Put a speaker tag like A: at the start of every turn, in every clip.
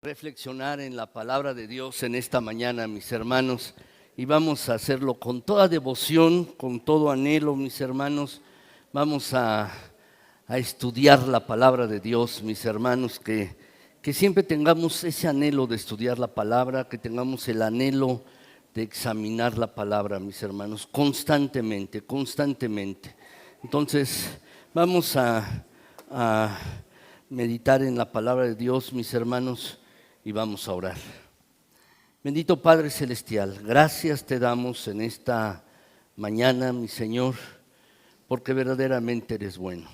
A: Reflexionar en la palabra de Dios en esta mañana, mis hermanos, y vamos a hacerlo con toda devoción, con todo anhelo, mis hermanos. Vamos a estudiar la palabra de Dios, mis hermanos, que siempre tengamos ese anhelo de estudiar la palabra, que tengamos el anhelo de examinar la palabra, mis hermanos, constantemente. Entonces, vamos a meditar en la palabra de Dios, mis hermanos, y vamos a orar. Bendito Padre Celestial, gracias te damos en esta mañana, mi Señor, porque verdaderamente eres bueno.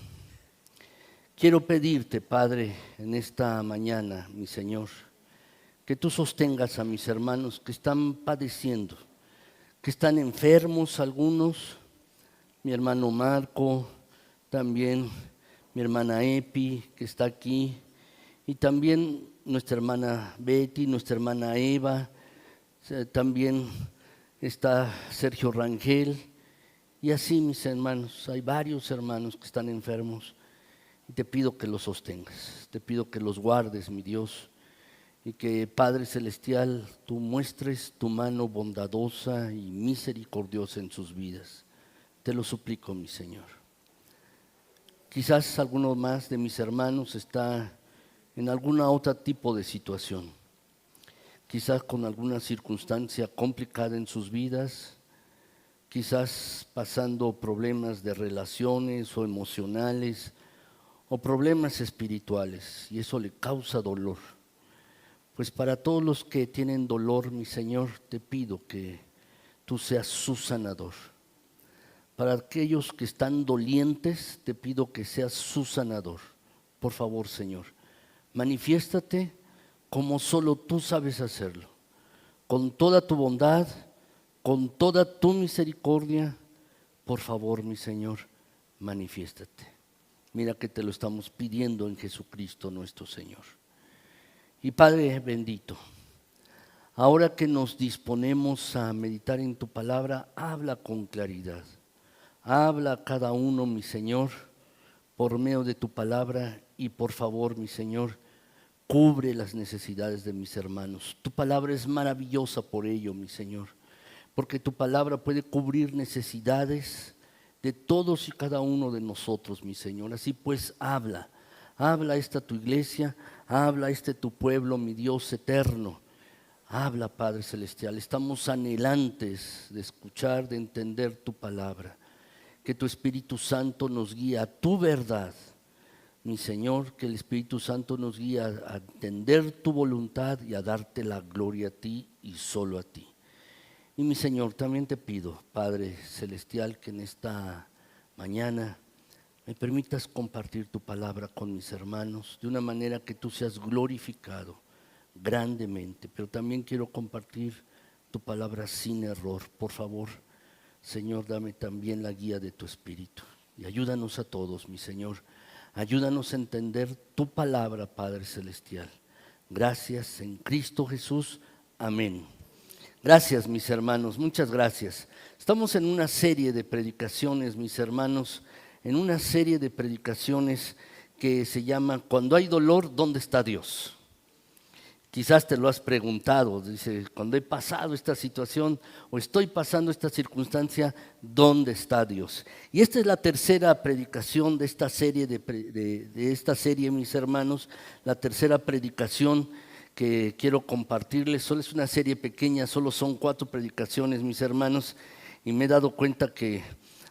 A: Quiero pedirte, Padre, en esta mañana, mi Señor, que tú sostengas a mis hermanos que están padeciendo, que están enfermos algunos, mi hermano Marco, también mi hermana Epi, que está aquí, y también nuestra hermana Betty, nuestra hermana Eva, también está Sergio Rangel, y así mis hermanos, hay varios hermanos que están enfermos, y te pido que los sostengas, te pido que los guardes, mi Dios, y que Padre Celestial, tú muestres tu mano bondadosa y misericordiosa en sus vidas. Te lo suplico, mi Señor. Quizás alguno más de mis hermanos está en algún otro tipo de situación, quizás con alguna circunstancia complicada en sus vidas, quizás pasando problemas de relaciones o emocionales o problemas espirituales, y eso le causa dolor. Pues para todos los que tienen dolor, mi Señor, te pido que tú seas su sanador. Para aquellos que están dolientes, te pido que seas su sanador. Por favor, Señor, manifiéstate como solo tú sabes hacerlo, con toda tu bondad, con toda tu misericordia. Por favor, mi Señor, manifiéstate. Mira que te lo estamos pidiendo en Jesucristo nuestro Señor. Y Padre bendito, ahora que nos disponemos a meditar en tu palabra, habla con claridad. Habla a cada uno, mi Señor, por medio de tu palabra, y por favor, mi Señor, cubre las necesidades de mis hermanos. Tu palabra es maravillosa por ello, mi Señor, porque tu palabra puede cubrir necesidades de todos y cada uno de nosotros, mi Señor. Así pues, habla a esta tu iglesia, habla a este tu pueblo, mi Dios eterno. Habla, Padre Celestial, estamos anhelantes de escuchar, de entender tu palabra. Que tu Espíritu Santo nos guíe a tu verdad, mi Señor, que el Espíritu Santo nos guíe a entender tu voluntad y a darte la gloria a ti y solo a ti. Y mi Señor, también te pido, Padre Celestial, que en esta mañana me permitas compartir tu palabra con mis hermanos de una manera que tú seas glorificado grandemente, pero también quiero compartir tu palabra sin error. Por favor, Señor, dame también la guía de tu Espíritu y ayúdanos a todos, mi Señor. Ayúdanos a entender tu palabra, Padre Celestial. Gracias en Cristo Jesús. Amén. Gracias, mis hermanos, muchas gracias. Estamos en una serie de predicaciones, mis hermanos, en una serie de predicaciones que se llama Cuando hay dolor, ¿dónde está Dios? Quizás te lo has preguntado, dice, cuando he pasado esta situación o estoy pasando esta circunstancia, ¿dónde está Dios? Y esta es la tercera predicación de esta serie, de esta serie, mis hermanos, la tercera predicación que quiero compartirles. Solo es una serie pequeña, solo son 4 predicaciones, mis hermanos, y me he dado cuenta que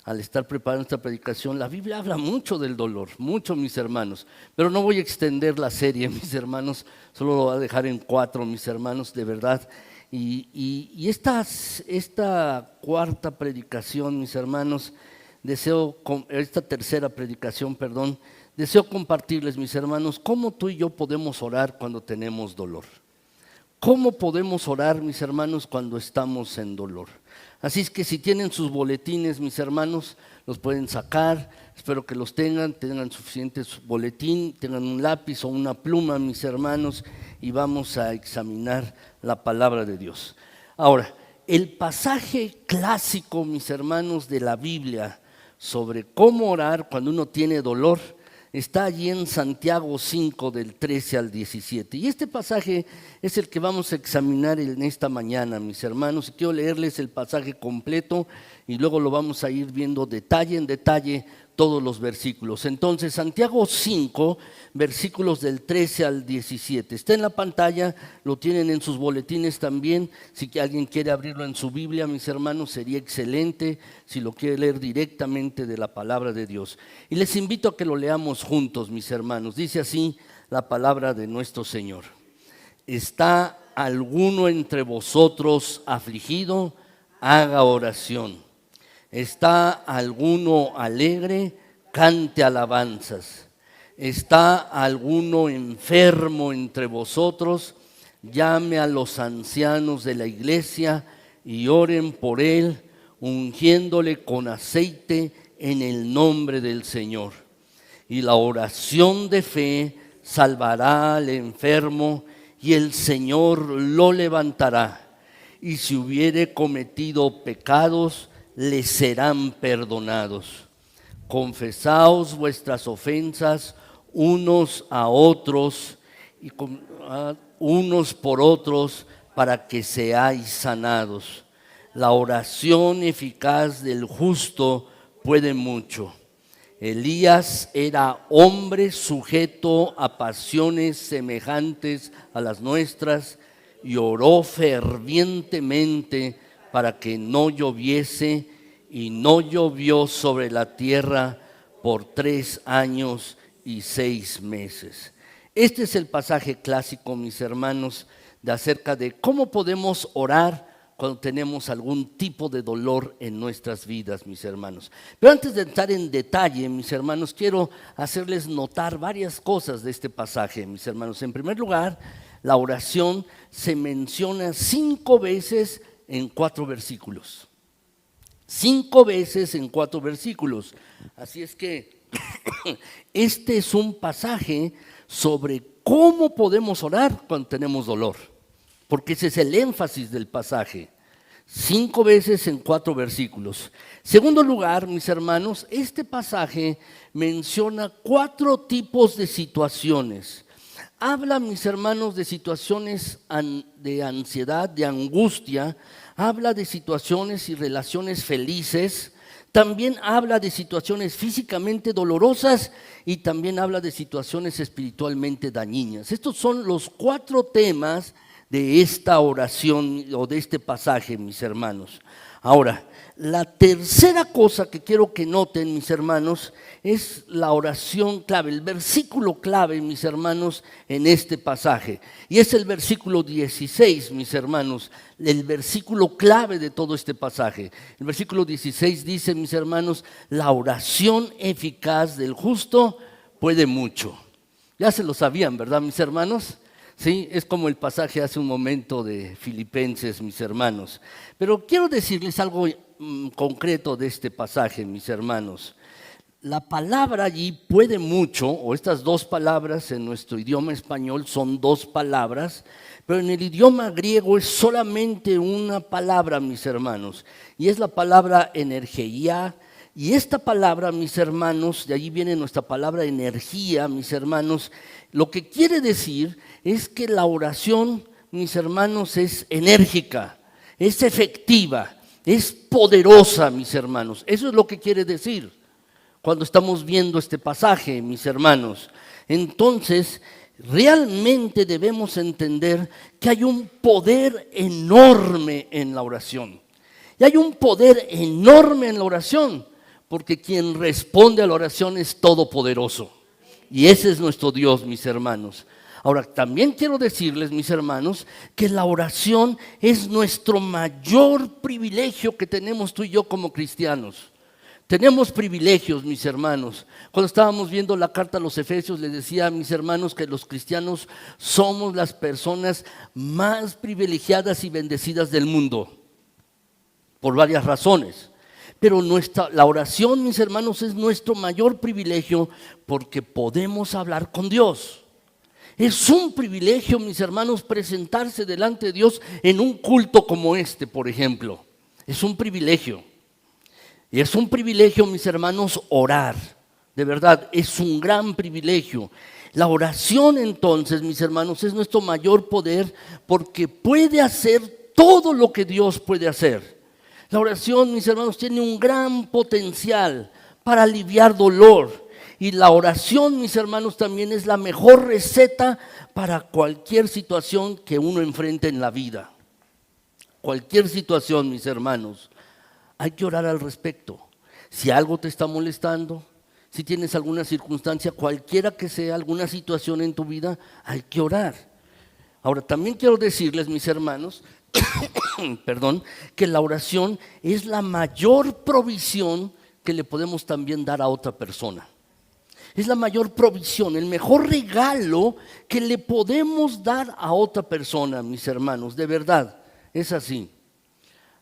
A: al estar preparando esta predicación, la Biblia habla mucho del dolor, mucho, mis hermanos, pero no voy a extender la serie, mis hermanos, solo lo voy a dejar en 4, mis hermanos, de verdad. Y esta cuarta predicación, mis hermanos, esta tercera predicación, perdón, deseo compartirles, mis hermanos, cómo tú y yo podemos orar cuando tenemos dolor. ¿Cómo podemos orar, mis hermanos, cuando estamos en dolor? Así es que si tienen sus boletines, mis hermanos, los pueden sacar. Espero que los tengan suficiente boletín, tengan un lápiz o una pluma, mis hermanos, y vamos a examinar la palabra de Dios. Ahora, el pasaje clásico, mis hermanos, de la Biblia sobre cómo orar cuando uno tiene dolor está allí en Santiago 5 del 13 al 17. Y este pasaje es el que vamos a examinar en esta mañana, mis hermanos. Y quiero leerles el pasaje completo y luego lo vamos a ir viendo detalle en detalle todos los versículos. Entonces, Santiago 5, versículos del 13 al 17. Está en la pantalla, lo tienen en sus boletines también. Si alguien quiere abrirlo en su Biblia, mis hermanos, sería excelente si lo quiere leer directamente de la palabra de Dios. Y les invito a que lo leamos juntos, mis hermanos. Dice así la palabra de nuestro Señor. ¿Está alguno entre vosotros afligido? Haga oración. ¿Está alguno alegre? Cante alabanzas. ¿Está alguno enfermo entre vosotros? Llame a los ancianos de la iglesia y oren por él, ungiéndole con aceite en el nombre del Señor. Y la oración de fe salvará al enfermo y el Señor lo levantará. Y si hubiere cometido pecados, les serán perdonados. Confesaos vuestras ofensas unos a otros y unos por otros para que seáis sanados. La oración eficaz del justo puede mucho. Elías era hombre sujeto a pasiones semejantes a las nuestras y oró fervientemente para que no lloviese, y no llovió sobre la tierra por 3 años y 6 meses. Este es el pasaje clásico, mis hermanos, de acerca de cómo podemos orar cuando tenemos algún tipo de dolor en nuestras vidas, mis hermanos. Pero antes de entrar en detalle, mis hermanos, quiero hacerles notar varias cosas de este pasaje, mis hermanos. En primer lugar, la oración se menciona 5 veces en 4 versículos. 5 veces en 4 versículos. Así es que este es un pasaje sobre cómo podemos orar cuando tenemos dolor, porque ese es el énfasis del pasaje. 5 veces en 4 versículos. Segundo lugar, mis hermanos, este pasaje menciona 4 tipos de situaciones. Habla, mis hermanos, de situaciones de ansiedad, de angustia. Habla de situaciones y relaciones felices. También habla de situaciones físicamente dolorosas y también habla de situaciones espiritualmente dañinas. Estos son los 4 temas de esta oración o de este pasaje, mis hermanos. Ahora, la tercera cosa que quiero que noten, mis hermanos, es la oración clave, el versículo clave, mis hermanos, en este pasaje. Y es el versículo 16, mis hermanos, el versículo clave de todo este pasaje. El versículo 16 dice, mis hermanos, la oración eficaz del justo puede mucho. Ya se lo sabían, ¿verdad, mis hermanos? Sí, es como el pasaje hace un momento de Filipenses, mis hermanos. Pero quiero decirles algo concreto de este pasaje, mis hermanos. La palabra allí puede mucho, o estas 2 palabras en nuestro idioma español son 2 palabras, pero en el idioma griego es solamente una palabra, mis hermanos, y es la palabra energía. Y esta palabra, mis hermanos, de allí viene nuestra palabra energía, mis hermanos, lo que quiere decir es que la oración, mis hermanos, es enérgica, es efectiva, es poderosa, mis hermanos. Eso es lo que quiere decir cuando estamos viendo este pasaje, mis hermanos. Entonces, realmente debemos entender que hay un poder enorme en la oración. Y hay un poder enorme en la oración, porque quien responde a la oración es todopoderoso. Y ese es nuestro Dios, mis hermanos. Ahora, también quiero decirles, mis hermanos, que la oración es nuestro mayor privilegio que tenemos tú y yo como cristianos. Tenemos privilegios, mis hermanos. Cuando estábamos viendo la carta a los Efesios, les decía a mis hermanos que los cristianos somos las personas más privilegiadas y bendecidas del mundo. por varias razones. Pero la oración, mis hermanos, es nuestro mayor privilegio porque podemos hablar con Dios. Es un privilegio, mis hermanos, presentarse delante de Dios en un culto como este, por ejemplo. Es un privilegio. Y es un privilegio, mis hermanos, orar. De verdad, es un gran privilegio. La oración, entonces, mis hermanos, es nuestro mayor poder porque puede hacer todo lo que Dios puede hacer. La oración, mis hermanos, tiene un gran potencial para aliviar dolor. Y la oración, mis hermanos, también es la mejor receta para cualquier situación que uno enfrente en la vida. Cualquier situación, mis hermanos, hay que orar al respecto. Si algo te está molestando, si tienes alguna circunstancia, cualquiera que sea, alguna situación en tu vida, hay que orar. Ahora, también quiero decirles, mis hermanos, perdón, que la oración es la mayor provisión que le podemos también dar a otra persona. Es la mayor provisión, el mejor regalo que le podemos dar a otra persona, mis hermanos, de verdad, es así.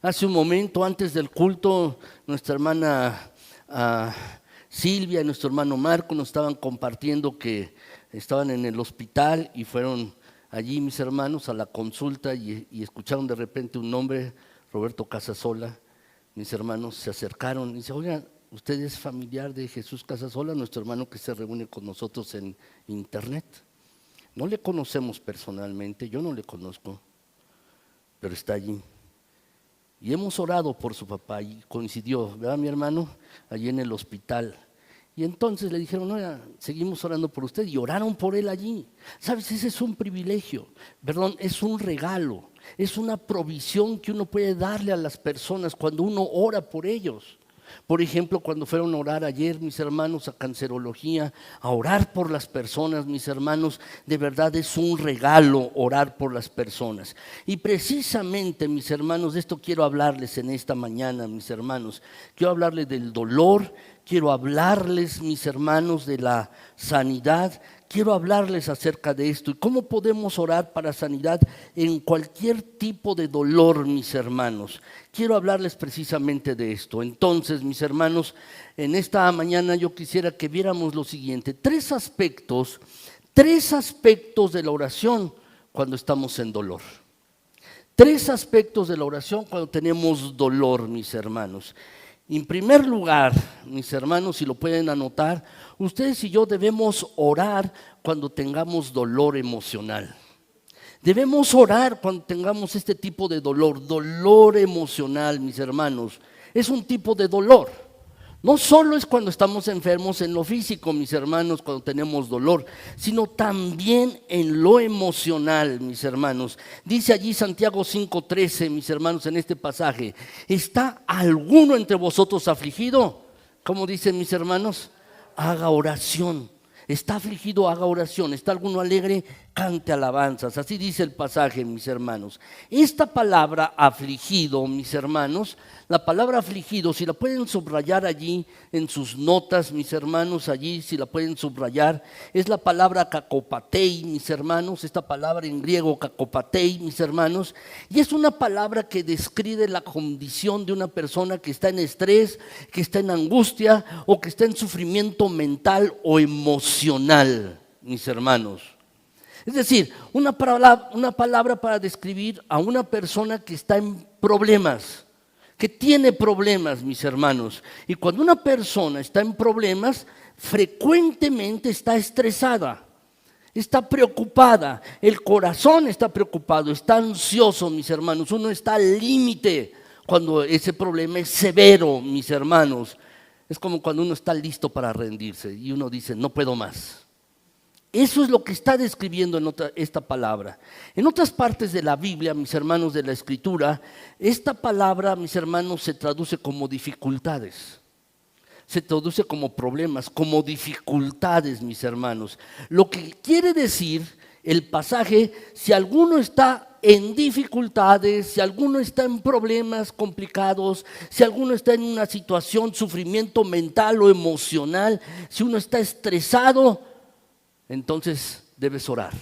A: Hace un momento, antes del culto, nuestra hermana Silvia y nuestro hermano Marco nos estaban compartiendo que estaban en el hospital y fueron allí, mis hermanos, a la consulta y escucharon de repente un nombre, Roberto Casasola. Mis hermanos se acercaron y dice: oigan, ¿usted es familiar de Jesús Casasola, nuestro hermano que se reúne con nosotros en internet? No le conocemos personalmente, yo no le conozco, pero está allí. Y hemos orado por su papá y coincidió, ¿verdad, mi hermano? Allí en el hospital. Y entonces le dijeron: no, seguimos orando por usted, y oraron por él allí. ¿Sabes? Ese es un privilegio, perdón, es un regalo, es una provisión que uno puede darle a las personas cuando uno ora por ellos. Por ejemplo, cuando fueron a orar ayer, mis hermanos, a cancerología, a orar por las personas, mis hermanos, de verdad es un regalo orar por las personas. Y precisamente, mis hermanos, de esto quiero hablarles en esta mañana, mis hermanos. Quiero hablarles del dolor, quiero hablarles, mis hermanos, de la sanidad. Quiero hablarles acerca de esto y cómo podemos orar para sanidad en cualquier tipo de dolor, mis hermanos. Quiero hablarles precisamente de esto. Entonces, mis hermanos, en esta mañana yo quisiera que viéramos lo siguiente: tres aspectos de la oración cuando estamos en dolor. Tres aspectos de la oración cuando tenemos dolor, mis hermanos. En primer lugar, mis hermanos, si lo pueden anotar, ustedes y yo debemos orar cuando tengamos dolor emocional. Debemos orar cuando tengamos este tipo de dolor emocional, mis hermanos. Es un tipo de dolor. No solo es cuando estamos enfermos en lo físico, mis hermanos, cuando tenemos dolor, sino también en lo emocional, mis hermanos. Dice allí Santiago 5:13, mis hermanos, en este pasaje: ¿está alguno entre vosotros afligido? ¿Cómo dicen, mis hermanos? Haga oración. ¿Está afligido? Haga oración. ¿Está alguno alegre? Cante alabanzas. Así dice el pasaje, mis hermanos. Esta palabra afligido, mis hermanos, la palabra afligido, si la pueden subrayar allí en sus notas, mis hermanos, allí si la pueden subrayar, es la palabra kakopatei, mis hermanos, esta palabra en griego kakopatei, mis hermanos, y es una palabra que describe la condición de una persona que está en estrés, que está en angustia o que está en sufrimiento mental o emocional, mis hermanos. Es decir, una palabra para describir a una persona que está en problemas, que tiene problemas, mis hermanos. Y cuando una persona está en problemas, frecuentemente está estresada, está preocupada, el corazón está preocupado, está ansioso, mis hermanos. Uno está al límite cuando ese problema es severo, mis hermanos. Es como cuando uno está listo para rendirse y uno dice: no puedo más. Eso es lo que está describiendo esta palabra. En otras partes de la Biblia, mis hermanos, de la Escritura, esta palabra, mis hermanos, se traduce como dificultades. Se traduce como problemas, como dificultades, mis hermanos. Lo que quiere decir el pasaje: si alguno está en dificultades, si alguno está en problemas complicados, si alguno está en una situación, sufrimiento mental o emocional, si uno está estresado, entonces debes orar.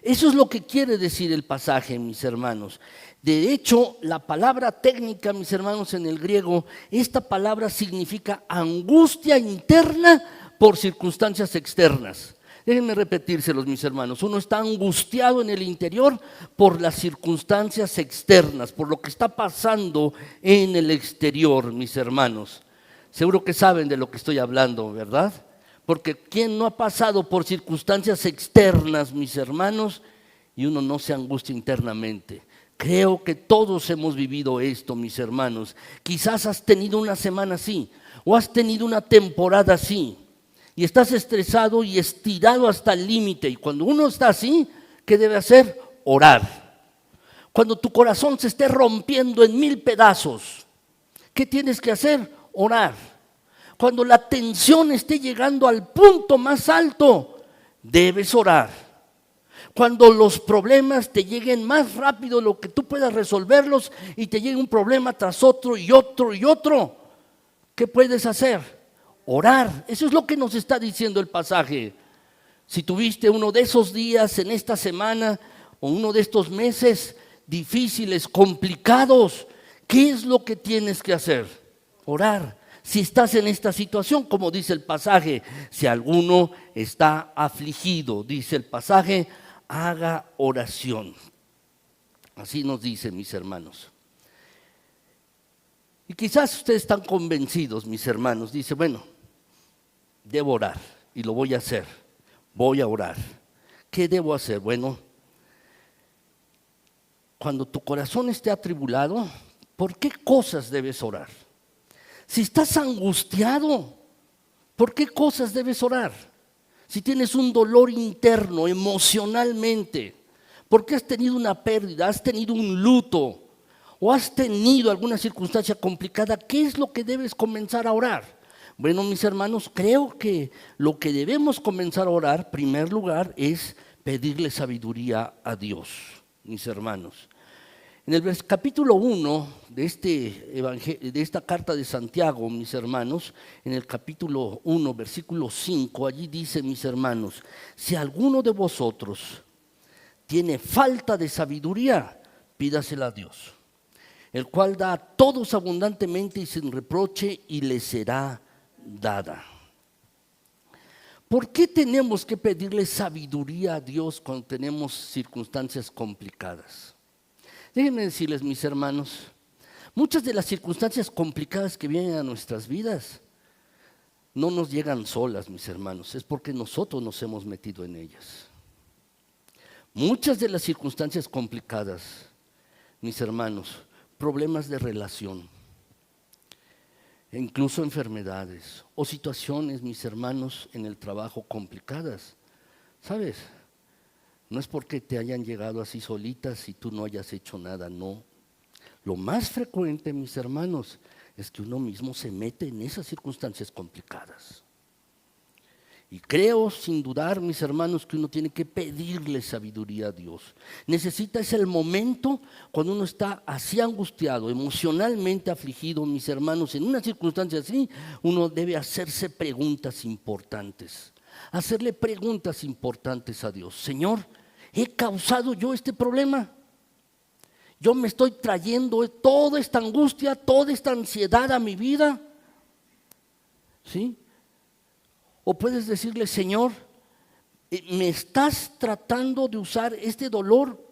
A: Eso es lo que quiere decir el pasaje, mis hermanos. De hecho, la palabra técnica, mis hermanos, en el griego, esta palabra significa angustia interna por circunstancias externas. Déjenme repetírselos, mis hermanos. Uno está angustiado en el interior por las circunstancias externas, por lo que está pasando en el exterior, mis hermanos. Seguro que saben de lo que estoy hablando, ¿verdad? Porque ¿quién no ha pasado por circunstancias externas, mis hermanos? Y uno no se angustia internamente. Creo que todos hemos vivido esto, mis hermanos. Quizás has tenido una semana así, o has tenido una temporada así, y estás estresado y estirado hasta el límite. Y cuando uno está así, ¿qué debe hacer? Orar. Cuando tu corazón se esté rompiendo en 1000 pedazos, ¿qué tienes que hacer? Orar. Cuando la tensión esté llegando al punto más alto, debes orar. Cuando los problemas te lleguen más rápido de lo que tú puedas resolverlos y te llegue un problema tras otro y otro y otro, ¿qué puedes hacer? Orar. Eso es lo que nos está diciendo el pasaje. Si tuviste uno de esos días en esta semana o uno de estos meses difíciles, complicados, ¿qué es lo que tienes que hacer? Orar. Si estás en esta situación, como dice el pasaje, si alguno está afligido, dice el pasaje, haga oración. Así nos dice, mis hermanos. Y quizás ustedes están convencidos, mis hermanos. Dice, bueno, debo orar y lo voy a hacer. Voy a orar. ¿Qué debo hacer? Bueno, cuando tu corazón esté atribulado, ¿por qué cosas debes orar? Si estás angustiado, ¿por qué cosas debes orar? Si tienes un dolor interno, emocionalmente, porque has tenido una pérdida, has tenido un luto o has tenido alguna circunstancia complicada, ¿qué es lo que debes comenzar a orar? Bueno, mis hermanos, creo que lo que debemos comenzar a orar, en primer lugar, es pedirle sabiduría a Dios, mis hermanos. En el capítulo 1 de esta carta de Santiago, mis hermanos, en el capítulo 1, versículo 5, allí dice, mis hermanos, si alguno de vosotros tiene falta de sabiduría, pídasela a Dios, el cual da a todos abundantemente y sin reproche y le será dada. ¿Por qué tenemos que pedirle sabiduría a Dios cuando tenemos circunstancias complicadas? Déjenme decirles, mis hermanos, muchas de las circunstancias complicadas que vienen a nuestras vidas no nos llegan solas, mis hermanos, es porque nosotros nos hemos metido en ellas. Muchas de las circunstancias complicadas, mis hermanos, problemas de relación, e incluso enfermedades o situaciones, mis hermanos, en el trabajo complicadas, ¿sabes? No es porque te hayan llegado así solitas y tú no hayas hecho nada, no. Lo más frecuente, mis hermanos, es que uno mismo se mete en esas circunstancias complicadas. Y creo, sin dudar, mis hermanos, que uno tiene que pedirle sabiduría a Dios. Necesita, es el momento cuando uno está así angustiado, emocionalmente afligido, mis hermanos, en una circunstancia así, uno debe hacerse preguntas importantes. Hacerle preguntas importantes a Dios. Señor, ¿he causado yo este problema? Yo me estoy trayendo toda esta angustia, toda esta ansiedad a mi vida. ¿Sí? O puedes decirle, Señor, ¿me estás tratando de usar este dolor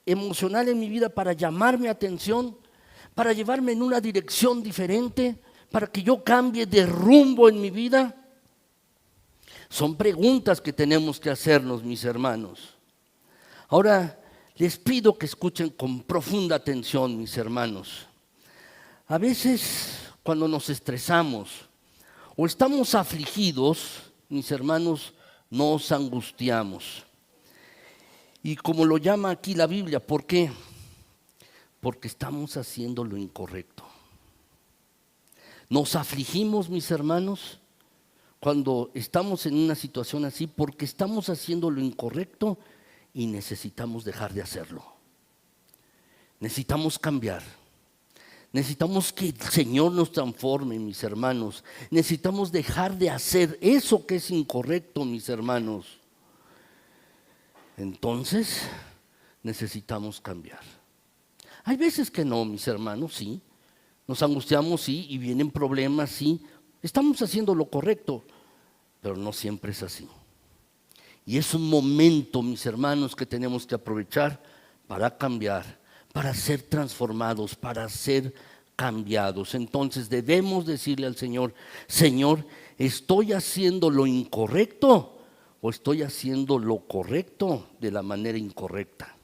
A: emocional en mi vida para llamar mi atención, para llevarme en una dirección diferente, para que yo cambie de rumbo en mi vida? Son preguntas que tenemos que hacernos, mis hermanos. Ahora, les pido que escuchen con profunda atención, mis hermanos. A veces, cuando nos estresamos o estamos afligidos, mis hermanos, nos angustiamos. Y como lo llama aquí la Biblia, ¿por qué? Porque estamos haciendo lo incorrecto. Nos afligimos, mis hermanos, cuando estamos en una situación así, porque estamos haciendo lo incorrecto y necesitamos dejar de hacerlo. Necesitamos cambiar. Necesitamos que el Señor nos transforme, mis hermanos. Necesitamos dejar de hacer eso que es incorrecto, mis hermanos. entonces necesitamos cambiar. Hay veces que no, mis hermanos, sí. Nos angustiamos, sí, y vienen problemas, sí. Estamos haciendo lo correcto, pero no siempre es así. Y es un momento, mis hermanos, que tenemos que aprovechar para cambiar, para ser transformados, para ser cambiados. Entonces debemos decirle al Señor: Señor, ¿estoy haciendo lo incorrecto o estoy haciendo lo correcto de la manera incorrecta?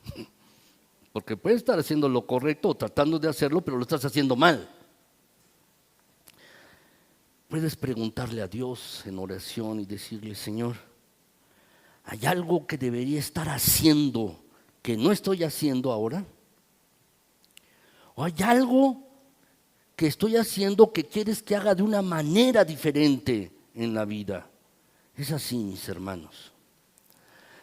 A: Porque puedes estar haciendo lo correcto o tratando de hacerlo, pero lo estás haciendo mal. Puedes preguntarle a Dios en oración y decirle: Señor, ¿hay algo que debería estar haciendo que no estoy haciendo ahora? ¿O hay algo que estoy haciendo que quieres que haga de una manera diferente en la vida? Es así, mis hermanos.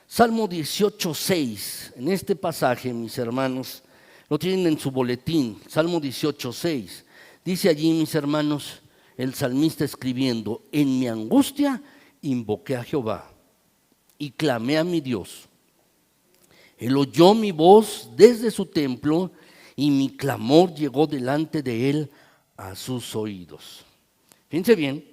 A: Salmo 18:6, en este pasaje, mis hermanos, lo tienen en su boletín. Salmo 18:6, dice allí, mis hermanos, el salmista escribiendo: en mi angustia invoqué a Jehová y clamé a mi Dios. Él oyó mi voz desde su templo y mi clamor llegó delante de él a sus oídos. Fíjense bien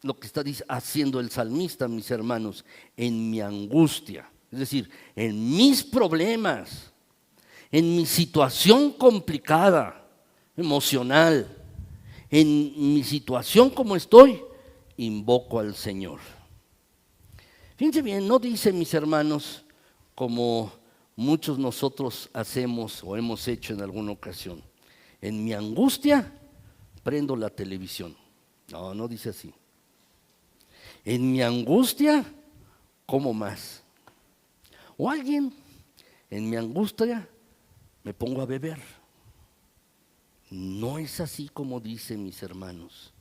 A: lo que está haciendo el salmista, mis hermanos: en mi angustia, es decir, en mis problemas, en mi situación complicada, emocional, en mi situación como estoy, invoco al Señor. Fíjense bien, no dice, mis hermanos, como muchos nosotros hacemos o hemos hecho en alguna ocasión: en mi angustia prendo la televisión. No, no dice así. En mi angustia como más. O alguien: en mi angustia me pongo a beber. No es así como dice, mis hermanos.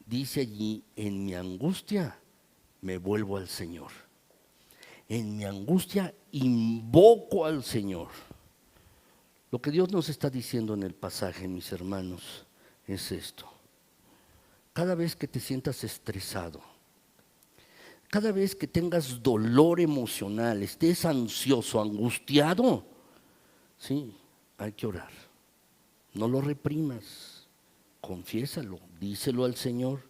A: Dice allí: en mi angustia me vuelvo al Señor. En mi angustia invoco al Señor. Lo que Dios nos está diciendo en el pasaje, mis hermanos, es esto: cada vez que te sientas estresado, cada vez que tengas dolor emocional, estés ansioso, angustiado, sí, hay que orar. No lo reprimas, confiésalo, díselo al Señor.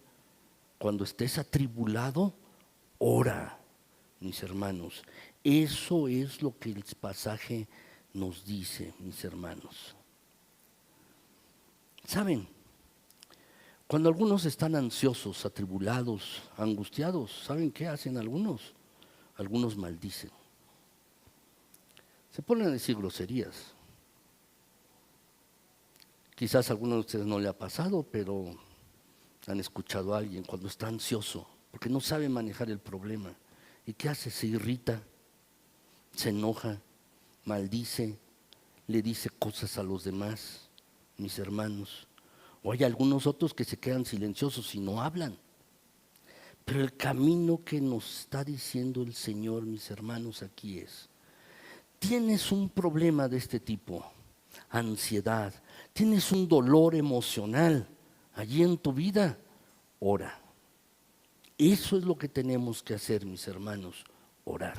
A: Cuando estés atribulado, ora, mis hermanos. Eso es lo que el pasaje nos dice, mis hermanos. ¿Saben? Cuando algunos están ansiosos, atribulados, angustiados, ¿saben qué hacen algunos? Algunos maldicen. Se ponen a decir groserías. Quizás a algunos de ustedes no le ha pasado, pero han escuchado a alguien cuando está ansioso, porque no sabe manejar el problema. ¿Y qué hace? Se irrita, se enoja, maldice, le dice cosas a los demás, mis hermanos. O hay algunos otros que se quedan silenciosos y no hablan. Pero el camino que nos está diciendo el Señor, mis hermanos, aquí es: tienes un problema de este tipo, ansiedad, tienes un dolor emocional allí en tu vida, ora. Eso es lo que tenemos que hacer, mis hermanos, orar.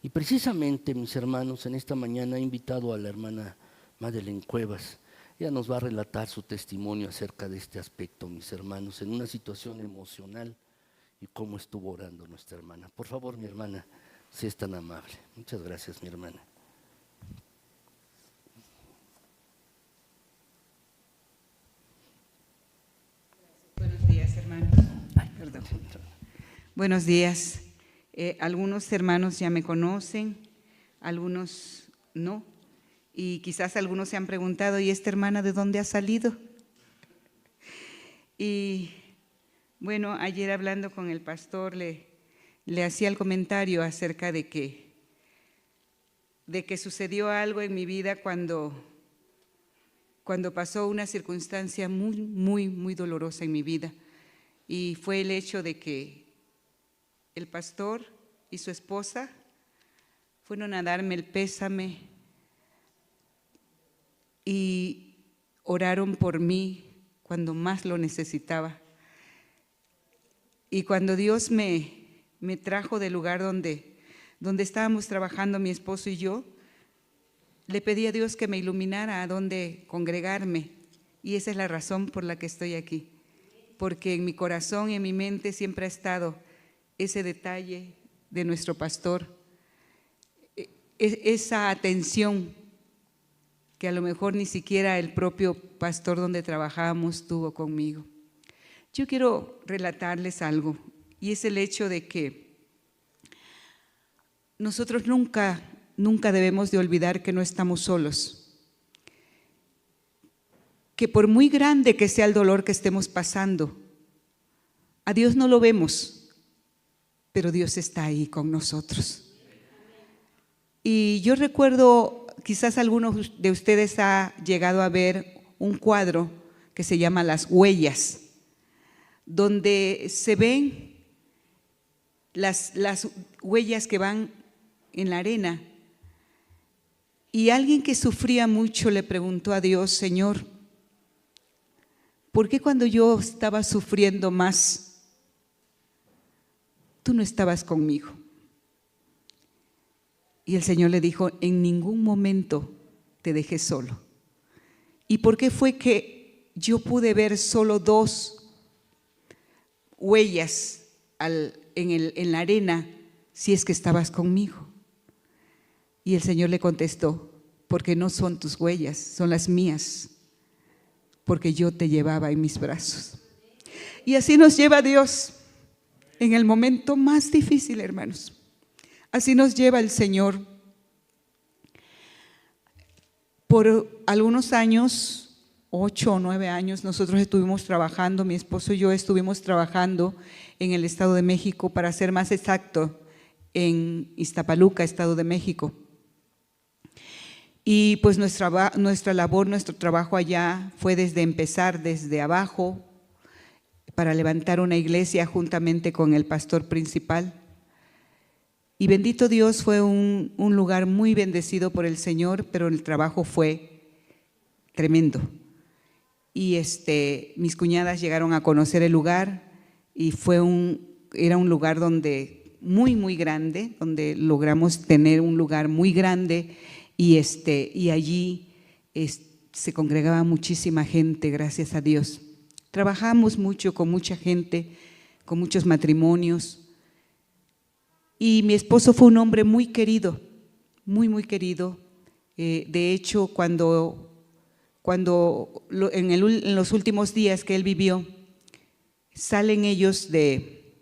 A: Y precisamente, mis hermanos, en esta mañana he invitado a la hermana Madeleine Cuevas. Ella nos va a relatar su testimonio acerca de este aspecto, mis hermanos, en una situación emocional y cómo estuvo orando nuestra hermana. Por favor, mi hermana, si es tan amable. Muchas gracias, mi hermana.
B: Buenos días, hermanos. Ay, perdón. Buenos días. Algunos hermanos ya me conocen, algunos no. Y quizás algunos se han preguntado: ¿y esta hermana de dónde ha salido? Y bueno, ayer hablando con el pastor le hacía el comentario acerca de que sucedió algo en mi vida cuando pasó una circunstancia muy, muy, muy dolorosa en mi vida. Y fue el hecho de que el pastor y su esposa fueron a darme el pésame y oraron por mí cuando más lo necesitaba. Y cuando Dios me trajo del lugar donde donde estábamos trabajando mi esposo y yo, le pedí a Dios que me iluminara a dónde congregarme, y esa es la razón por la que estoy aquí, porque en mi corazón y en mi mente siempre ha estado ese detalle de nuestro pastor, esa atención que a lo mejor ni siquiera el propio pastor donde trabajábamos tuvo conmigo. Yo quiero relatarles algo, y es el hecho de que nosotros nunca debemos de olvidar que no estamos solos, que por muy grande que sea el dolor que estemos pasando, a Dios no lo vemos, pero Dios está ahí con nosotros. Y yo recuerdo, quizás algunos de ustedes ha llegado a ver un cuadro que se llama Las Huellas, donde se ven las huellas que van en la arena. Y alguien que sufría mucho le preguntó a Dios: Señor, ¿por qué cuando yo estaba sufriendo más, tú no estabas conmigo? Y el Señor le dijo: en ningún momento te dejé solo. ¿Y por qué fue que yo pude ver solo 2 huellas en la arena si es que estabas conmigo? Y el Señor le contestó: porque no son tus huellas, son las mías, porque yo te llevaba en mis brazos. Y así nos lleva Dios en el momento más difícil, hermanos. Así nos lleva el Señor. Por algunos años, 8 o 9 años, nosotros estuvimos trabajando, mi esposo y yo estuvimos trabajando en el Estado de México, para ser más exacto, en Iztapaluca, Estado de México. Y pues nuestra labor, nuestro trabajo allá fue desde empezar desde abajo para levantar una iglesia juntamente con el pastor principal. Y bendito Dios, fue un lugar muy bendecido por el Señor, pero el trabajo fue tremendo. Y mis cuñadas llegaron a conocer el lugar, y era un lugar donde muy grande, donde logramos tener un lugar muy grande, y allí se congregaba muchísima gente, gracias a Dios. Trabajamos mucho con mucha gente, con muchos matrimonios. Y mi esposo fue un hombre muy querido, muy querido. De hecho, cuando en los últimos días que él vivió, salen ellos de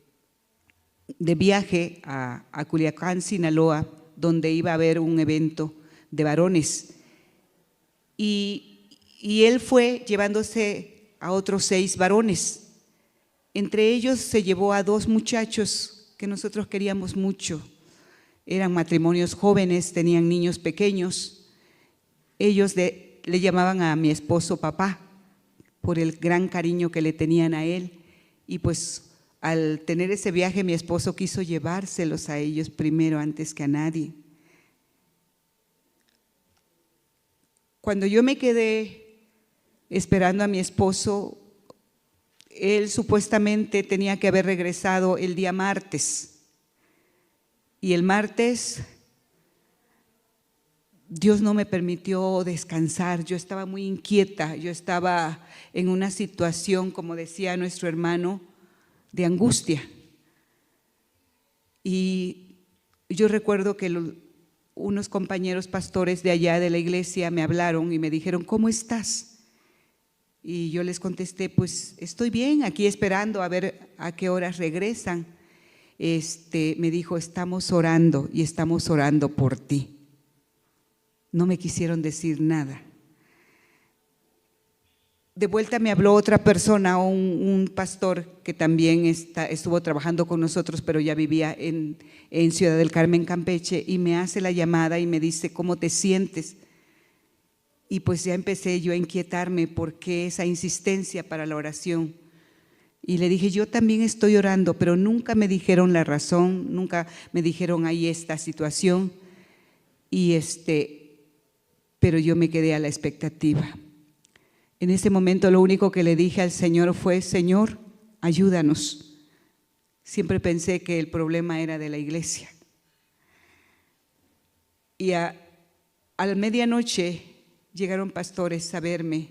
B: viaje a Culiacán, Sinaloa, donde iba a haber un evento de varones. Y él fue llevándose a otros 6 varones. Entre ellos se llevó a 2 muchachos que nosotros queríamos mucho. Eran matrimonios jóvenes, tenían niños pequeños. Ellos le llamaban a mi esposo papá, por el gran cariño que le tenían a él. Y pues al tener ese viaje, mi esposo quiso llevárselos a ellos primero, antes que a nadie. Cuando yo me quedé esperando a mi esposo, él supuestamente tenía que haber regresado el día martes. Y el martes Dios no me permitió descansar. Yo estaba muy inquieta, yo estaba en una situación, como decía nuestro hermano, de angustia. Y yo recuerdo que unos compañeros pastores de allá de la iglesia me hablaron y me dijeron: ¿cómo estás? Y yo les contesté: pues estoy bien, aquí esperando a ver a qué horas regresan. Me dijo: estamos orando y estamos orando por ti. No me quisieron decir nada. De vuelta me habló otra persona, un pastor que también estuvo trabajando con nosotros, pero ya vivía en Ciudad del Carmen, Campeche, y me hace la llamada y me dice: ¿cómo te sientes? Y pues ya empecé yo a inquietarme, ¿por qué esa insistencia para la oración? Y le dije: yo también estoy orando, pero nunca me dijeron la razón, nunca me dijeron: ahí esta situación. Y pero yo me quedé a la expectativa. En ese momento lo único que le dije al Señor fue: Señor, ayúdanos. Siempre pensé que el problema era de la iglesia. Y a la medianoche llegaron pastores a verme,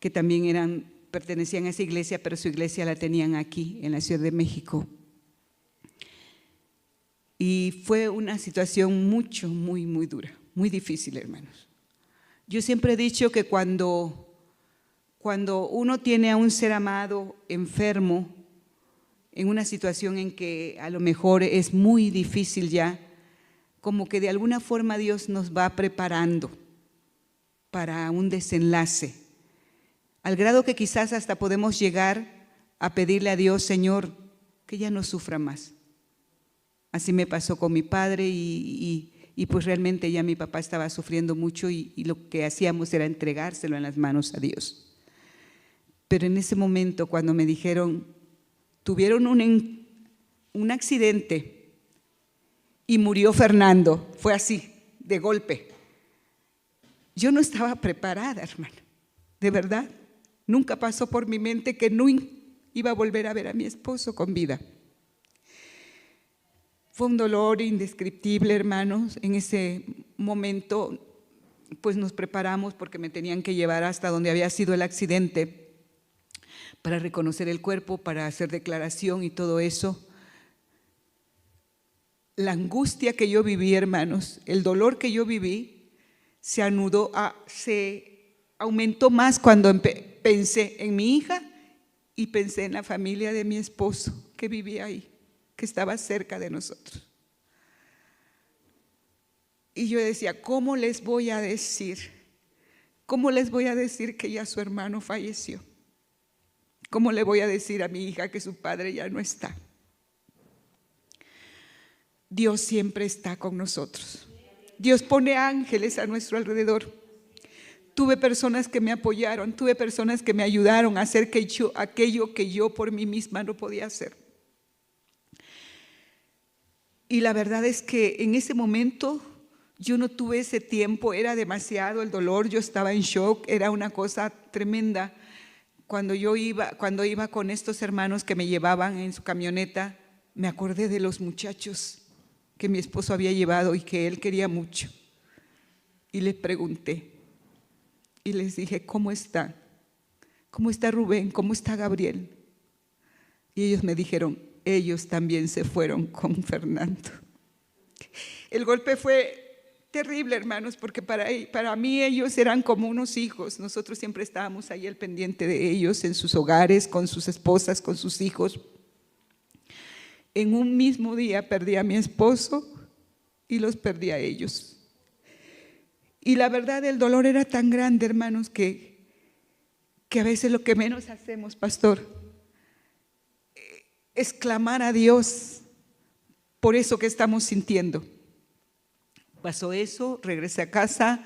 B: que también pertenecían a esa iglesia, pero su iglesia la tenían aquí, en la Ciudad de México. Y fue una situación muy dura, muy difícil, hermanos. Yo siempre he dicho que cuando uno tiene a un ser amado enfermo, en una situación en que a lo mejor es muy difícil ya, como que de alguna forma Dios nos va preparando para un desenlace, al grado que quizás hasta podemos llegar a pedirle a Dios: Señor, que ya no sufra más. Así me pasó con mi padre y pues realmente ya mi papá estaba sufriendo mucho y lo que hacíamos era entregárselo en las manos a Dios. Pero en ese momento, cuando me dijeron, tuvieron un accidente y murió Fernando, fue así, de golpe. Yo no estaba preparada, hermano, de verdad. Nunca pasó por mi mente que no iba a volver a ver a mi esposo con vida. Fue un dolor indescriptible, hermanos. En ese momento, pues nos preparamos porque me tenían que llevar hasta donde había sido el accidente para reconocer el cuerpo, para hacer declaración y todo eso. La angustia que yo viví, hermanos, el dolor que yo viví, se aumentó más cuando pensé en mi hija y pensé en la familia de mi esposo que vivía ahí, que estaba cerca de nosotros. Y yo decía, ¿cómo les voy a decir? ¿Cómo les voy a decir que ya su hermano falleció? ¿Cómo le voy a decir a mi hija que su padre ya no está? Dios siempre está con nosotros. Dios pone ángeles a nuestro alrededor. Tuve personas que me apoyaron, tuve personas que me ayudaron a hacer aquello que yo por mí misma no podía hacer. Y la verdad es que en ese momento yo no tuve ese tiempo, era demasiado el dolor, yo estaba en shock, era una cosa tremenda. Cuando iba con estos hermanos que me llevaban en su camioneta, me acordé de los muchachos que mi esposo había llevado y que él quería mucho. Y les pregunté y les dije, ¿cómo está? ¿Cómo está Rubén? ¿Cómo está Gabriel? Y ellos me dijeron, ellos también se fueron con Fernando. El golpe fue terrible, hermanos, porque para mí ellos eran como unos hijos. Nosotros siempre estábamos ahí al pendiente de ellos, en sus hogares, con sus esposas, con sus hijos. En un mismo día perdí a mi esposo y los perdí a ellos. Y la verdad, el dolor era tan grande, hermanos, que a veces lo que menos hacemos, pastor, es clamar a Dios por eso que estamos sintiendo. Pasó eso, regresé a casa,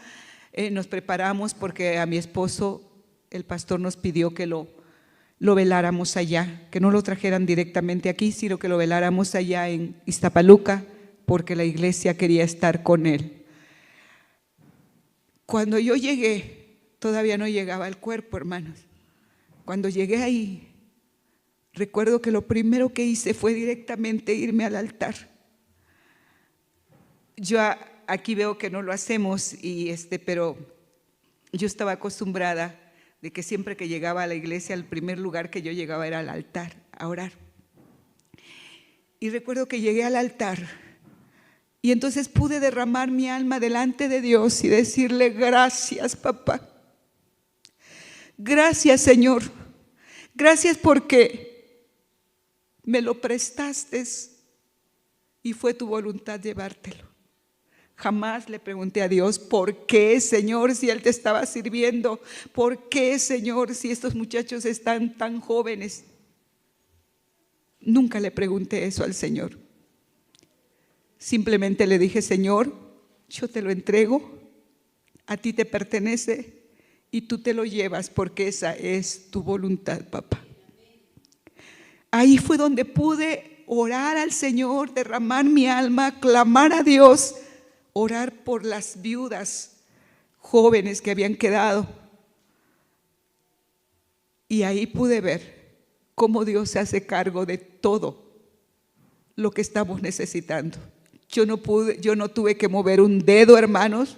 B: nos preparamos porque a mi esposo el pastor nos pidió que lo veláramos allá, que no lo trajeran directamente aquí, sino que lo veláramos allá en Iztapaluca, porque la iglesia quería estar con él. Cuando yo llegué, todavía no llegaba el cuerpo, hermanos. Cuando llegué ahí, recuerdo que lo primero que hice fue directamente irme al altar. Yo aquí veo que no lo hacemos, pero yo estaba acostumbrada de que siempre que llegaba a la iglesia, el primer lugar que yo llegaba era al altar, a orar. Y recuerdo que llegué al altar y entonces pude derramar mi alma delante de Dios y decirle, gracias, papá. Gracias, Señor. Gracias porque me lo prestaste y fue tu voluntad llevártelo. Jamás le pregunté a Dios, ¿por qué, Señor, si Él te estaba sirviendo? ¿Por qué, Señor, si estos muchachos están tan jóvenes? Nunca le pregunté eso al Señor. Simplemente le dije, Señor, yo te lo entrego, a ti te pertenece y tú te lo llevas porque esa es tu voluntad, papá. Ahí fue donde pude orar al Señor, derramar mi alma, clamar a Dios, orar por las viudas jóvenes que habían quedado. Y ahí pude ver cómo Dios se hace cargo de todo lo que estamos necesitando. Yo no tuve que mover un dedo, hermanos,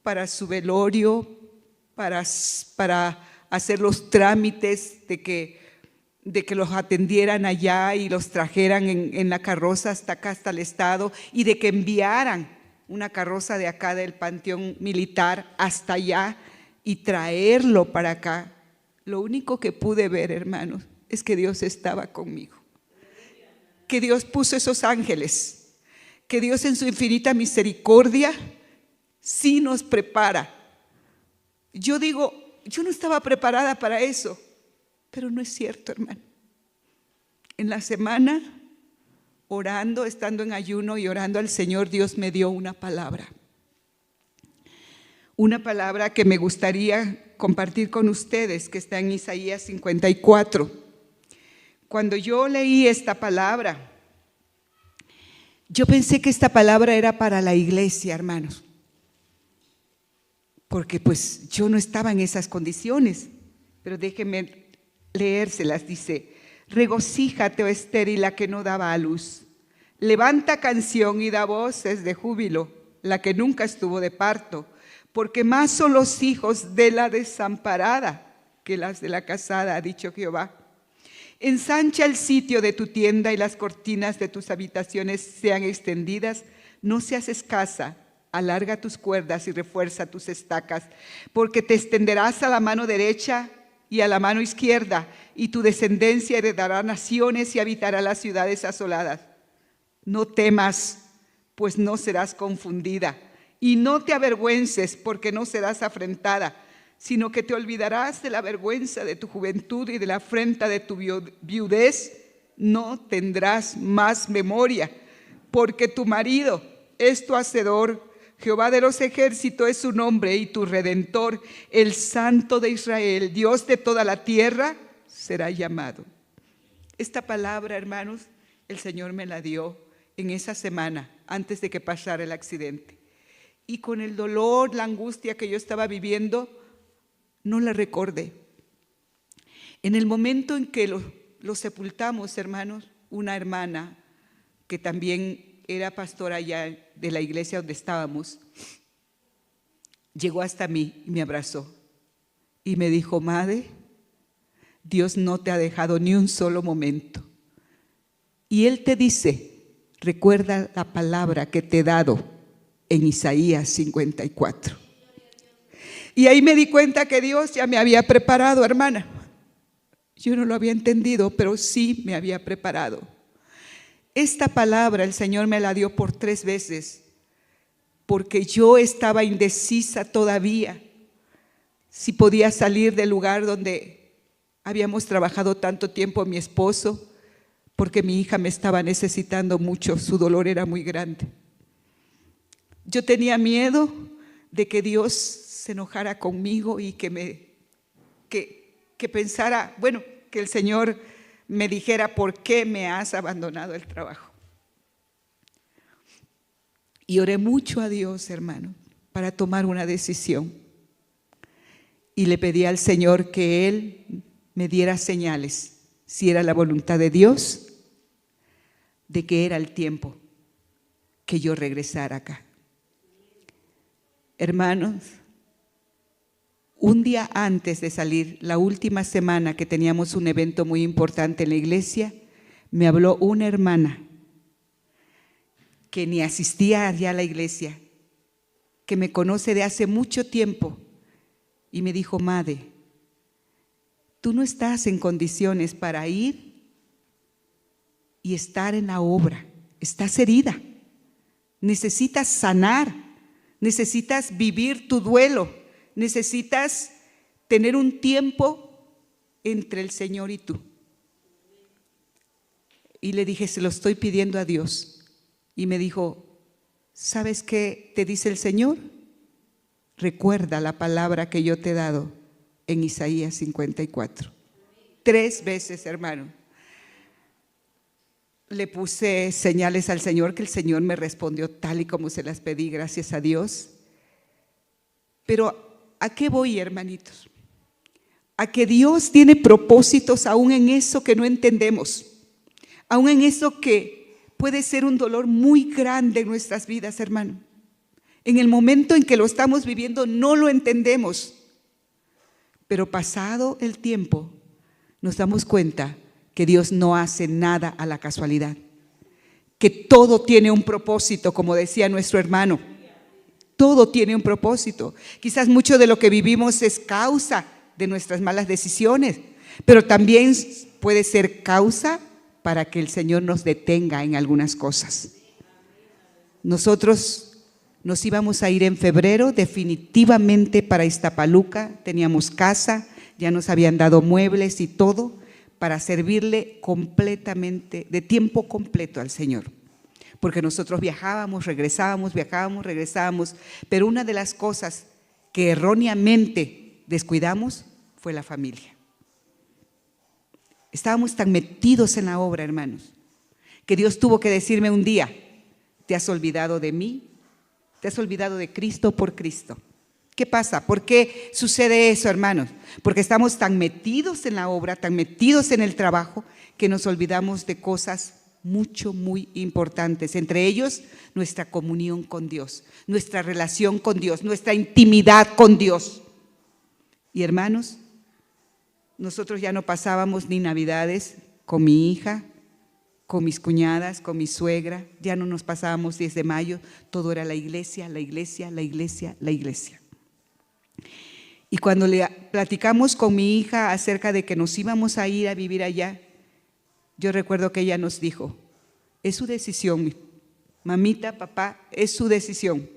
B: para su velorio, para hacer los trámites de que los atendieran allá y los trajeran en la carroza hasta acá, hasta el estado, y de que enviaran una carroza de acá del Panteón Militar hasta allá y traerlo para acá. Lo único que pude ver, hermanos, es que Dios estaba conmigo, que Dios puso esos ángeles, que Dios en su infinita misericordia sí nos prepara. Yo digo, yo no estaba preparada para eso, pero no es cierto, hermano. En la semana, orando, estando en ayuno y orando al Señor, Dios me dio una palabra que me gustaría compartir con ustedes, que está en Isaías 54. Cuando yo leí esta palabra, yo pensé que esta palabra era para la iglesia, hermanos, porque pues yo no estaba en esas condiciones, pero déjenme leérselas. Dice: regocíjate, oh estéril, la que no daba a luz, levanta canción y da voces de júbilo, la que nunca estuvo de parto, porque más son los hijos de la desamparada que las de la casada, ha dicho Jehová. Ensancha el sitio de tu tienda y las cortinas de tus habitaciones sean extendidas, no seas escasa, alarga tus cuerdas y refuerza tus estacas, porque te extenderás a la mano derecha y a la mano izquierda, y tu descendencia heredará naciones y habitará las ciudades asoladas. No temas, pues no serás confundida, y no te avergüences, porque no serás afrentada, sino que te olvidarás de la vergüenza de tu juventud y de la afrenta de tu viudez. No tendrás más memoria, porque tu marido es tu hacedor. Jehová de los ejércitos es su nombre, y tu Redentor, el Santo de Israel, Dios de toda la tierra, será llamado. Esta palabra, hermanos, el Señor me la dio en esa semana, antes de que pasara el accidente. Y con el dolor, la angustia que yo estaba viviendo, no la recordé. En el momento en que lo sepultamos, hermanos, una hermana que también era pastora allá de la iglesia donde estábamos, llegó hasta mí y me abrazó y me dijo: madre, Dios no te ha dejado ni un solo momento, y Él te dice, recuerda la palabra que te he dado en Isaías 54. Y ahí me di cuenta que Dios ya me había preparado, hermana. Yo no lo había entendido, pero sí me había preparado. Esta palabra el Señor me la dio por 3 veces, porque yo estaba indecisa todavía si podía salir del lugar donde habíamos trabajado tanto tiempo mi esposo, porque mi hija me estaba necesitando mucho, su dolor era muy grande. Yo tenía miedo de que Dios se enojara conmigo y que pensara, bueno, que el Señor me dijera: ¿por qué me has abandonado el trabajo? Y oré mucho a Dios, hermano, para tomar una decisión. Y le pedí al Señor que Él me diera señales, si era la voluntad de Dios, de que era el tiempo que yo regresara acá. Hermanos, un día antes de salir, la última semana que teníamos un evento muy importante en la iglesia, me habló una hermana que ni asistía ya a la iglesia, que me conoce de hace mucho tiempo, y me dijo: madre, tú no estás en condiciones para ir y estar en la obra, estás herida, necesitas sanar, necesitas vivir tu duelo, necesitas tener un tiempo entre el Señor y tú. Y le dije: se lo estoy pidiendo a Dios. Y me dijo: ¿sabes qué te dice el Señor? Recuerda la palabra que yo te he dado en Isaías 54. 3 veces, hermano. Le puse señales al Señor, que el Señor me respondió tal y como se las pedí, gracias a Dios. Pero ¿a qué voy, hermanitos? A que Dios tiene propósitos aún en eso que no entendemos, aún en eso que puede ser un dolor muy grande en nuestras vidas, hermano. En el momento en que lo estamos viviendo no lo entendemos, pero pasado el tiempo nos damos cuenta que Dios no hace nada a la casualidad, que todo tiene un propósito, como decía nuestro hermano. Todo tiene un propósito. Quizás mucho de lo que vivimos es causa de nuestras malas decisiones, pero también puede ser causa para que el Señor nos detenga en algunas cosas. Nosotros nos íbamos a ir en febrero definitivamente para Iztapaluca, teníamos casa, ya nos habían dado muebles y todo para servirle completamente, de tiempo completo al Señor. Porque nosotros viajábamos, regresábamos, pero una de las cosas que erróneamente descuidamos fue la familia. Estábamos tan metidos en la obra, hermanos, que Dios tuvo que decirme un día: ¿te has olvidado de mí? ¿Te has olvidado de Cristo por Cristo? ¿Qué pasa? ¿Por qué sucede eso, hermanos? Porque estamos tan metidos en la obra, tan metidos en el trabajo, que nos olvidamos de cosas muy importantes, entre ellos nuestra comunión con Dios, nuestra relación con Dios, nuestra intimidad con Dios. Y hermanos, nosotros ya no pasábamos ni Navidades con mi hija, con mis cuñadas, con mi suegra, ya no nos pasábamos 10 de mayo, todo era la iglesia. Y cuando le platicamos con mi hija acerca de que nos íbamos a ir a vivir allá, yo recuerdo que ella nos dijo: es su decisión, mamita, papá, es su decisión,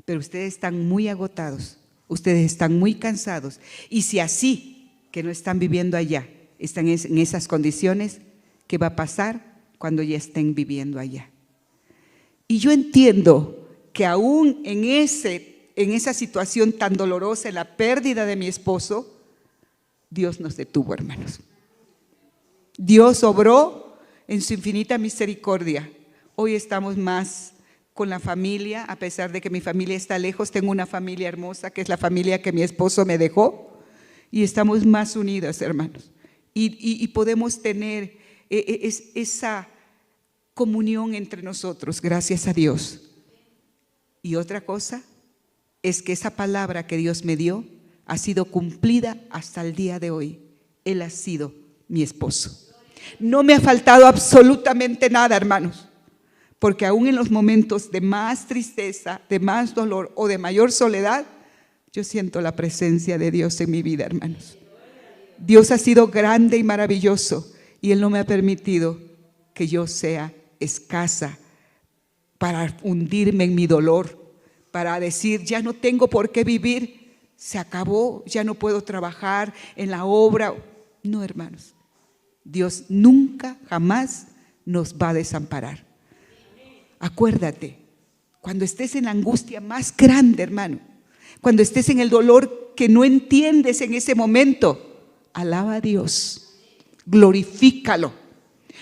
B: pero ustedes están muy agotados, ustedes están muy cansados, y si así que no están viviendo allá, están en esas condiciones, ¿qué va a pasar cuando ya estén viviendo allá? Y yo entiendo que aún en esa situación tan dolorosa, en la pérdida de mi esposo, Dios nos detuvo, hermanos. Dios obró en su infinita misericordia. Hoy estamos más con la familia, a pesar de que mi familia está lejos. Tengo una familia hermosa, que es la familia que mi esposo me dejó, y estamos más unidos, hermanos. Y podemos tener esa comunión entre nosotros, gracias a Dios. Y otra cosa es que esa palabra que Dios me dio ha sido cumplida hasta el día de hoy. Él ha sido mi esposo. No me ha faltado absolutamente nada, hermanos, porque aún en los momentos de más tristeza, de más dolor o de mayor soledad, yo siento la presencia de Dios en mi vida, hermanos. Dios ha sido grande y maravilloso, y Él no me ha permitido que yo sea escasa para hundirme en mi dolor, para decir: ya no tengo por qué vivir, se acabó, ya no puedo trabajar en la obra. No, hermanos. Dios nunca, jamás nos va a desamparar. Acuérdate, cuando estés en la angustia más grande, hermano, cuando estés en el dolor que no entiendes en ese momento, alaba a Dios, glorifícalo.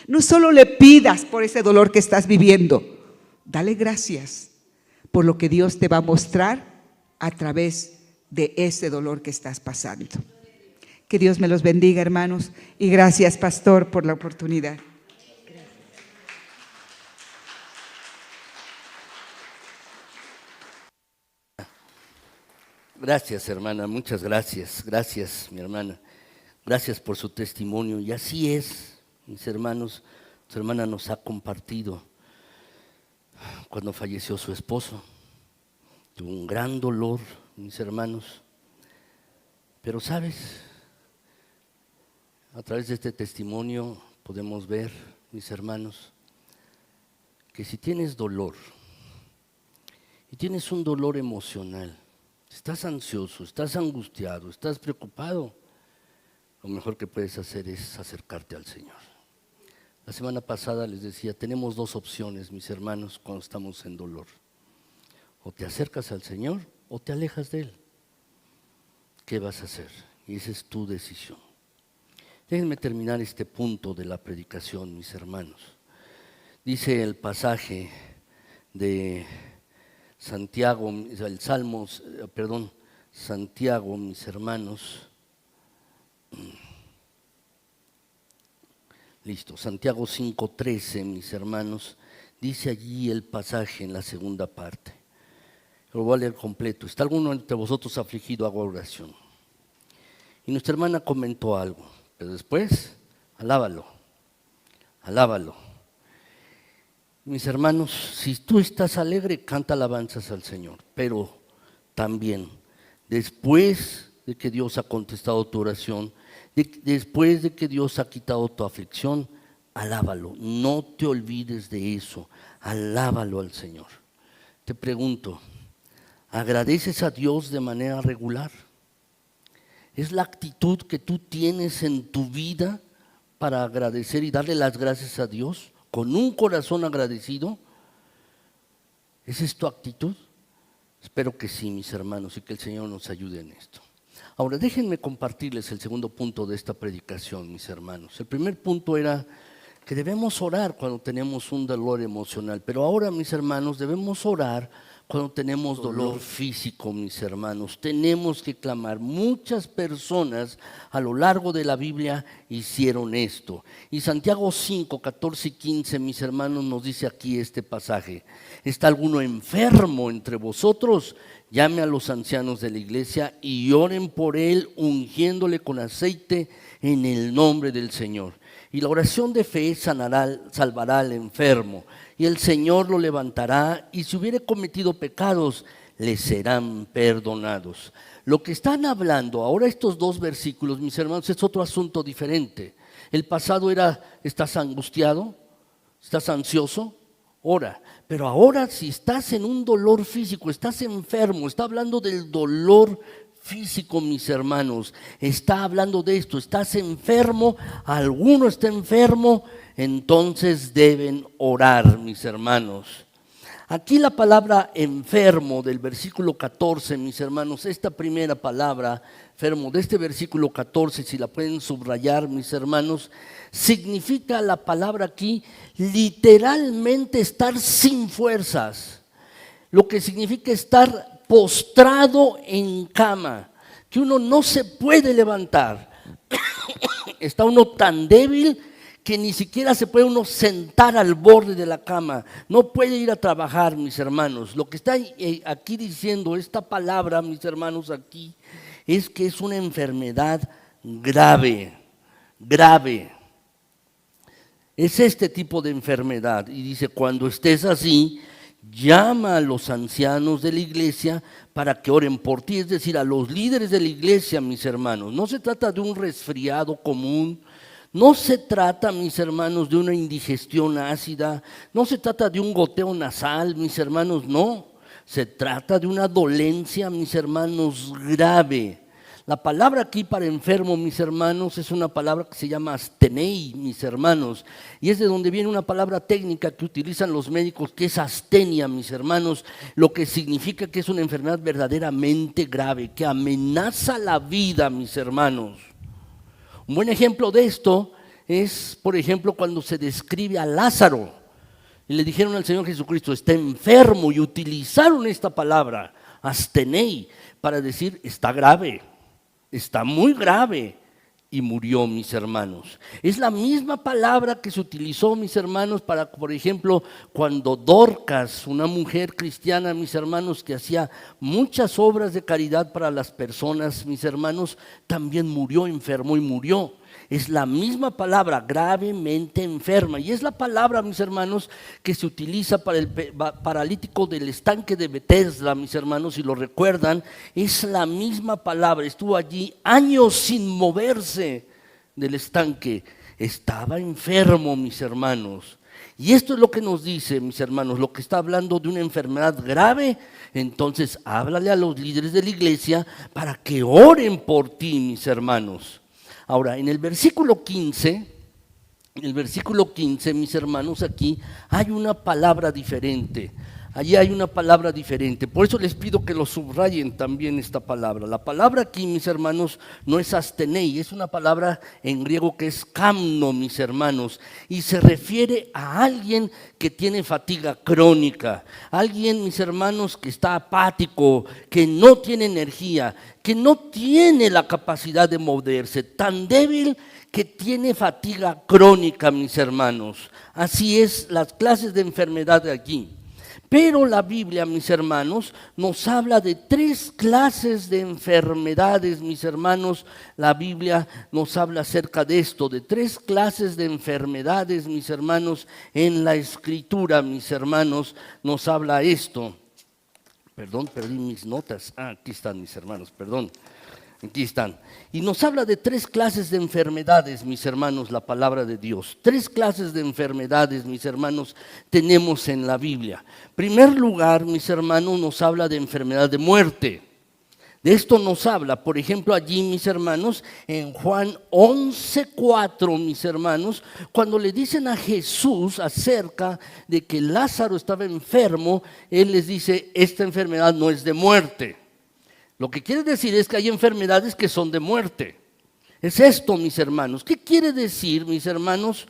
B: No solo le pidas por ese dolor que estás viviendo, dale gracias por lo que Dios te va a mostrar a través de ese dolor que estás pasando. Que Dios me los bendiga, hermanos, y gracias, pastor, por la oportunidad.
A: Gracias, hermana, muchas gracias. Gracias, mi hermana. Gracias por su testimonio. Y así es, mis hermanos, su hermana nos ha compartido cuando falleció su esposo. Tuvo un gran dolor, mis hermanos. Pero, ¿sabes? A través de este testimonio podemos ver, mis hermanos, que si tienes dolor, y tienes un dolor emocional, estás ansioso, estás angustiado, estás preocupado, lo mejor que puedes hacer es acercarte al Señor. La semana pasada les decía, tenemos dos opciones, mis hermanos, cuando estamos en dolor. O te acercas al Señor o te alejas de Él. ¿Qué vas a hacer? Y esa es tu decisión. Déjenme terminar este punto de la predicación, mis hermanos. Dice el pasaje de Santiago, el Salmo, Santiago, mis hermanos. Listo, Santiago 5:13, mis hermanos, dice allí el pasaje en la segunda parte. Lo voy a leer completo. ¿Está alguno entre vosotros afligido? Hago oración. Y nuestra hermana comentó algo, pero después, alábalo, alábalo. Mis hermanos, si tú estás alegre, canta alabanzas al Señor, pero también, después de que Dios ha contestado tu oración, después de que Dios ha quitado tu aflicción, alábalo, no te olvides de eso, alábalo al Señor. Te pregunto, ¿agradeces a Dios de manera regular? ¿Es la actitud que tú tienes en tu vida para agradecer y darle las gracias a Dios con un corazón agradecido? ¿Esa es tu actitud? Espero que sí, mis hermanos, y que el Señor nos ayude en esto. Ahora, déjenme compartirles el segundo punto de esta predicación, mis hermanos. El primer punto era que debemos orar cuando tenemos un dolor emocional, pero ahora, mis hermanos, debemos orar cuando tenemos dolor físico, mis hermanos. Tenemos que clamar. Muchas personas a lo largo de la Biblia hicieron esto. Y Santiago 5, 14 y 15, mis hermanos, nos dice aquí este pasaje. ¿Está alguno enfermo entre vosotros? Llame a los ancianos de la iglesia y oren por él, ungiéndole con aceite en el nombre del Señor. Y la oración de fe salvará al enfermo, y el Señor lo levantará, y si hubiere cometido pecados, le serán perdonados. Lo que están hablando ahora estos dos versículos, mis hermanos, es otro asunto diferente. El pasado era, ¿estás angustiado? ¿Estás ansioso? Ora. Pero ahora, si estás en un dolor físico, estás enfermo, está hablando del dolor físico, mis hermanos, está hablando de esto. Estás enfermo, alguno está enfermo, entonces deben orar, mis hermanos. Aquí la palabra enfermo del versículo 14, mis hermanos, esta primera palabra, enfermo, de este versículo 14, si la pueden subrayar, mis hermanos, significa la palabra aquí literalmente estar sin fuerzas, lo que significa estar postrado en cama, que uno no se puede levantar. Está uno tan débil que ni siquiera se puede uno sentar al borde de la cama, no puede ir a trabajar, mis hermanos. Lo que está aquí diciendo esta palabra, mis hermanos, aquí, es que es una enfermedad grave, grave. Es este tipo de enfermedad. Y dice, cuando estés así, llama a los ancianos de la iglesia para que oren por ti, es decir, a los líderes de la iglesia, mis hermanos. No se trata de un resfriado común, no se trata, mis hermanos, de una indigestión ácida, no se trata de un goteo nasal, mis hermanos, no. Se trata de una dolencia, mis hermanos, grave. La palabra aquí para enfermo, mis hermanos, es una palabra que se llama astenei, mis hermanos, y es de donde viene una palabra técnica que utilizan los médicos, que es astenia, mis hermanos, lo que significa que es una enfermedad verdaderamente grave, que amenaza la vida, mis hermanos. Un buen ejemplo de esto es, por ejemplo, cuando se describe a Lázaro y le dijeron al Señor Jesucristo, está enfermo, y utilizaron esta palabra, astenei, para decir, está grave. Está muy grave, y murió, mis hermanos. Es la misma palabra que se utilizó, mis hermanos, para, por ejemplo, cuando Dorcas, una mujer cristiana, mis hermanos, que hacía muchas obras de caridad para las personas, mis hermanos, también murió, enfermo y murió. Es la misma palabra, gravemente enferma. Y es la palabra, mis hermanos, que se utiliza para el paralítico del estanque de Betesda, mis hermanos, si lo recuerdan. Es la misma palabra. Estuvo allí años sin moverse del estanque. Estaba enfermo, mis hermanos. Y esto es lo que nos dice, mis hermanos, lo que está hablando de una enfermedad grave. Entonces, háblale a los líderes de la iglesia para que oren por ti, mis hermanos. Ahora, en el versículo 15, mis hermanos, aquí hay una palabra diferente. allí hay una palabra diferente. Por eso les pido que lo subrayen también esta palabra. La palabra aquí, mis hermanos, no es astenei, es una palabra en griego que es kamno, mis hermanos, y se refiere a alguien que tiene fatiga crónica, alguien, mis hermanos, que está apático, que no tiene energía, que no tiene la capacidad de moverse, tan débil que tiene fatiga crónica, mis hermanos. Así es las clases de enfermedad de aquí. Pero la Biblia, mis hermanos, nos habla de 3 clases de enfermedades, mis hermanos. La Biblia nos habla acerca de esto, de 3 clases de enfermedades, mis hermanos. En la Escritura, mis hermanos, nos habla esto. Perdón, perdí mis notas. Aquí están, mis hermanos, perdón. Aquí están. Y nos habla de 3 clases de enfermedades, mis hermanos, la palabra de Dios. 3 clases de enfermedades, mis hermanos, tenemos en la Biblia. En primer lugar, mis hermanos, nos habla de enfermedad de muerte. De esto nos habla, por ejemplo, allí, mis hermanos, en Juan 11:4, mis hermanos, cuando le dicen a Jesús acerca de que Lázaro estaba enfermo, Él les dice, esta enfermedad no es de muerte. Lo que quiere decir es que hay enfermedades que son de muerte. Es esto, mis hermanos. ¿Qué quiere decir, mis hermanos?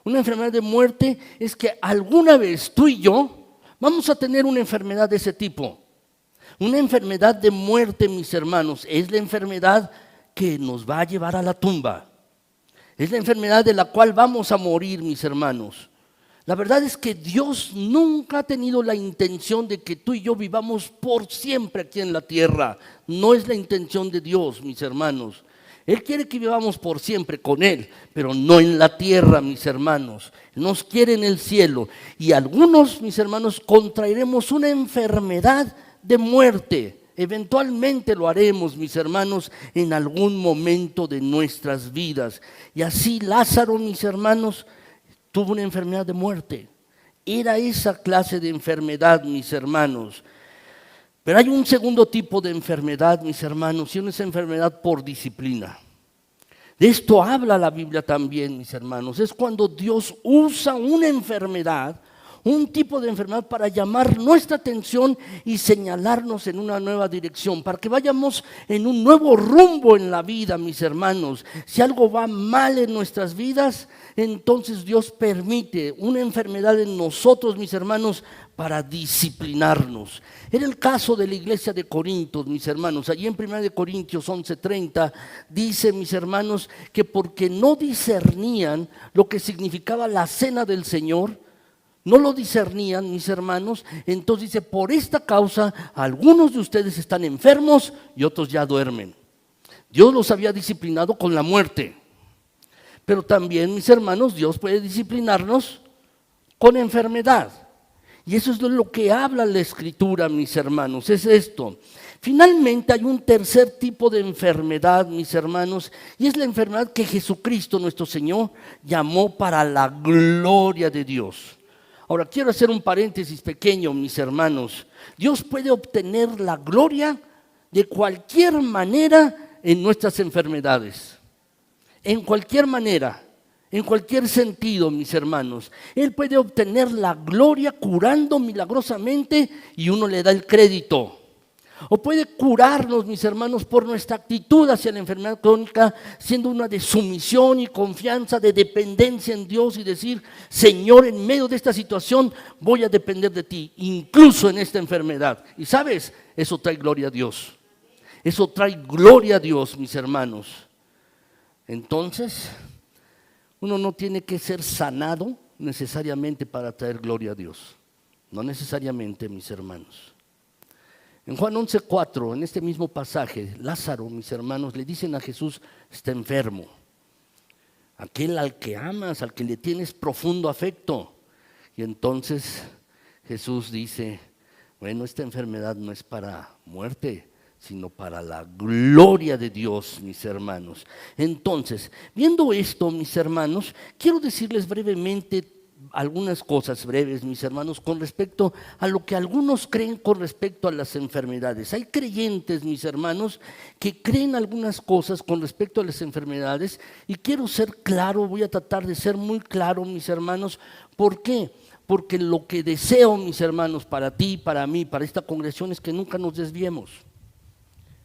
A: Una enfermedad de muerte es que alguna vez tú y yo vamos a tener una enfermedad de ese tipo. Una enfermedad de muerte, mis hermanos, es la enfermedad que nos va a llevar a la tumba. Es la enfermedad de la cual vamos a morir, mis hermanos. La verdad es que Dios nunca ha tenido la intención de que tú y yo vivamos por siempre aquí en la tierra. No es la intención de Dios, mis hermanos. Él quiere que vivamos por siempre con Él, pero no en la tierra, mis hermanos. Él nos quiere en el cielo. Y algunos, mis hermanos, contraeremos una enfermedad de muerte. Eventualmente lo haremos, mis hermanos, en algún momento de nuestras vidas. Y así Lázaro, mis hermanos, tuvo una enfermedad de muerte. Era esa clase de enfermedad, mis hermanos. Pero hay un segundo tipo de enfermedad, mis hermanos, y es enfermedad por disciplina. De esto habla la Biblia también, mis hermanos. Es cuando Dios usa una enfermedad, un tipo de enfermedad para llamar nuestra atención y señalarnos en una nueva dirección, para que vayamos en un nuevo rumbo en la vida, mis hermanos. Si algo va mal en nuestras vidas, entonces Dios permite una enfermedad en nosotros, mis hermanos, para disciplinarnos. Era el caso de la iglesia de Corintios, mis hermanos. Allí en 1 Corintios 11:30 dice, mis hermanos, que porque no discernían lo que significaba la cena del Señor, no lo discernían, mis hermanos, entonces dice, por esta causa algunos de ustedes están enfermos y otros ya duermen. Dios los había disciplinado con la muerte, pero también, mis hermanos, Dios puede disciplinarnos con enfermedad. Y eso es de lo que habla la Escritura, mis hermanos, es esto. Finalmente hay un tercer tipo de enfermedad, mis hermanos, y es la enfermedad que Jesucristo, nuestro Señor, llamó para la gloria de Dios. Ahora, quiero hacer un paréntesis pequeño, mis hermanos. Dios puede obtener la gloria de cualquier manera en nuestras enfermedades. En cualquier manera, en cualquier sentido, mis hermanos. Él puede obtener la gloria curando milagrosamente y uno le da el crédito. O puede curarnos, mis hermanos, por nuestra actitud hacia la enfermedad crónica, siendo una de sumisión y confianza, de dependencia en Dios y decir, Señor, en medio de esta situación voy a depender de ti, incluso en esta enfermedad. Y sabes, eso trae gloria a Dios. Eso trae gloria a Dios, mis hermanos. Entonces, uno no tiene que ser sanado necesariamente para traer gloria a Dios. No necesariamente, mis hermanos. En Juan 11:4, en este mismo pasaje, Lázaro, mis hermanos, le dicen a Jesús, está enfermo. Aquel al que amas, al que le tienes profundo afecto. Y entonces Jesús dice, bueno, esta enfermedad no es para muerte, sino para la gloria de Dios, mis hermanos. Entonces, viendo esto, mis hermanos, quiero decirles brevemente algunas cosas breves, mis hermanos, con respecto a lo que algunos creen con respecto a las enfermedades. Hay creyentes, mis hermanos, que creen algunas cosas con respecto a las enfermedades y quiero ser claro, voy a tratar de ser muy claro, mis hermanos. ¿Por qué? porque lo que deseo, mis hermanos, para ti, para mí, para esta congregación, es que nunca nos desviemos,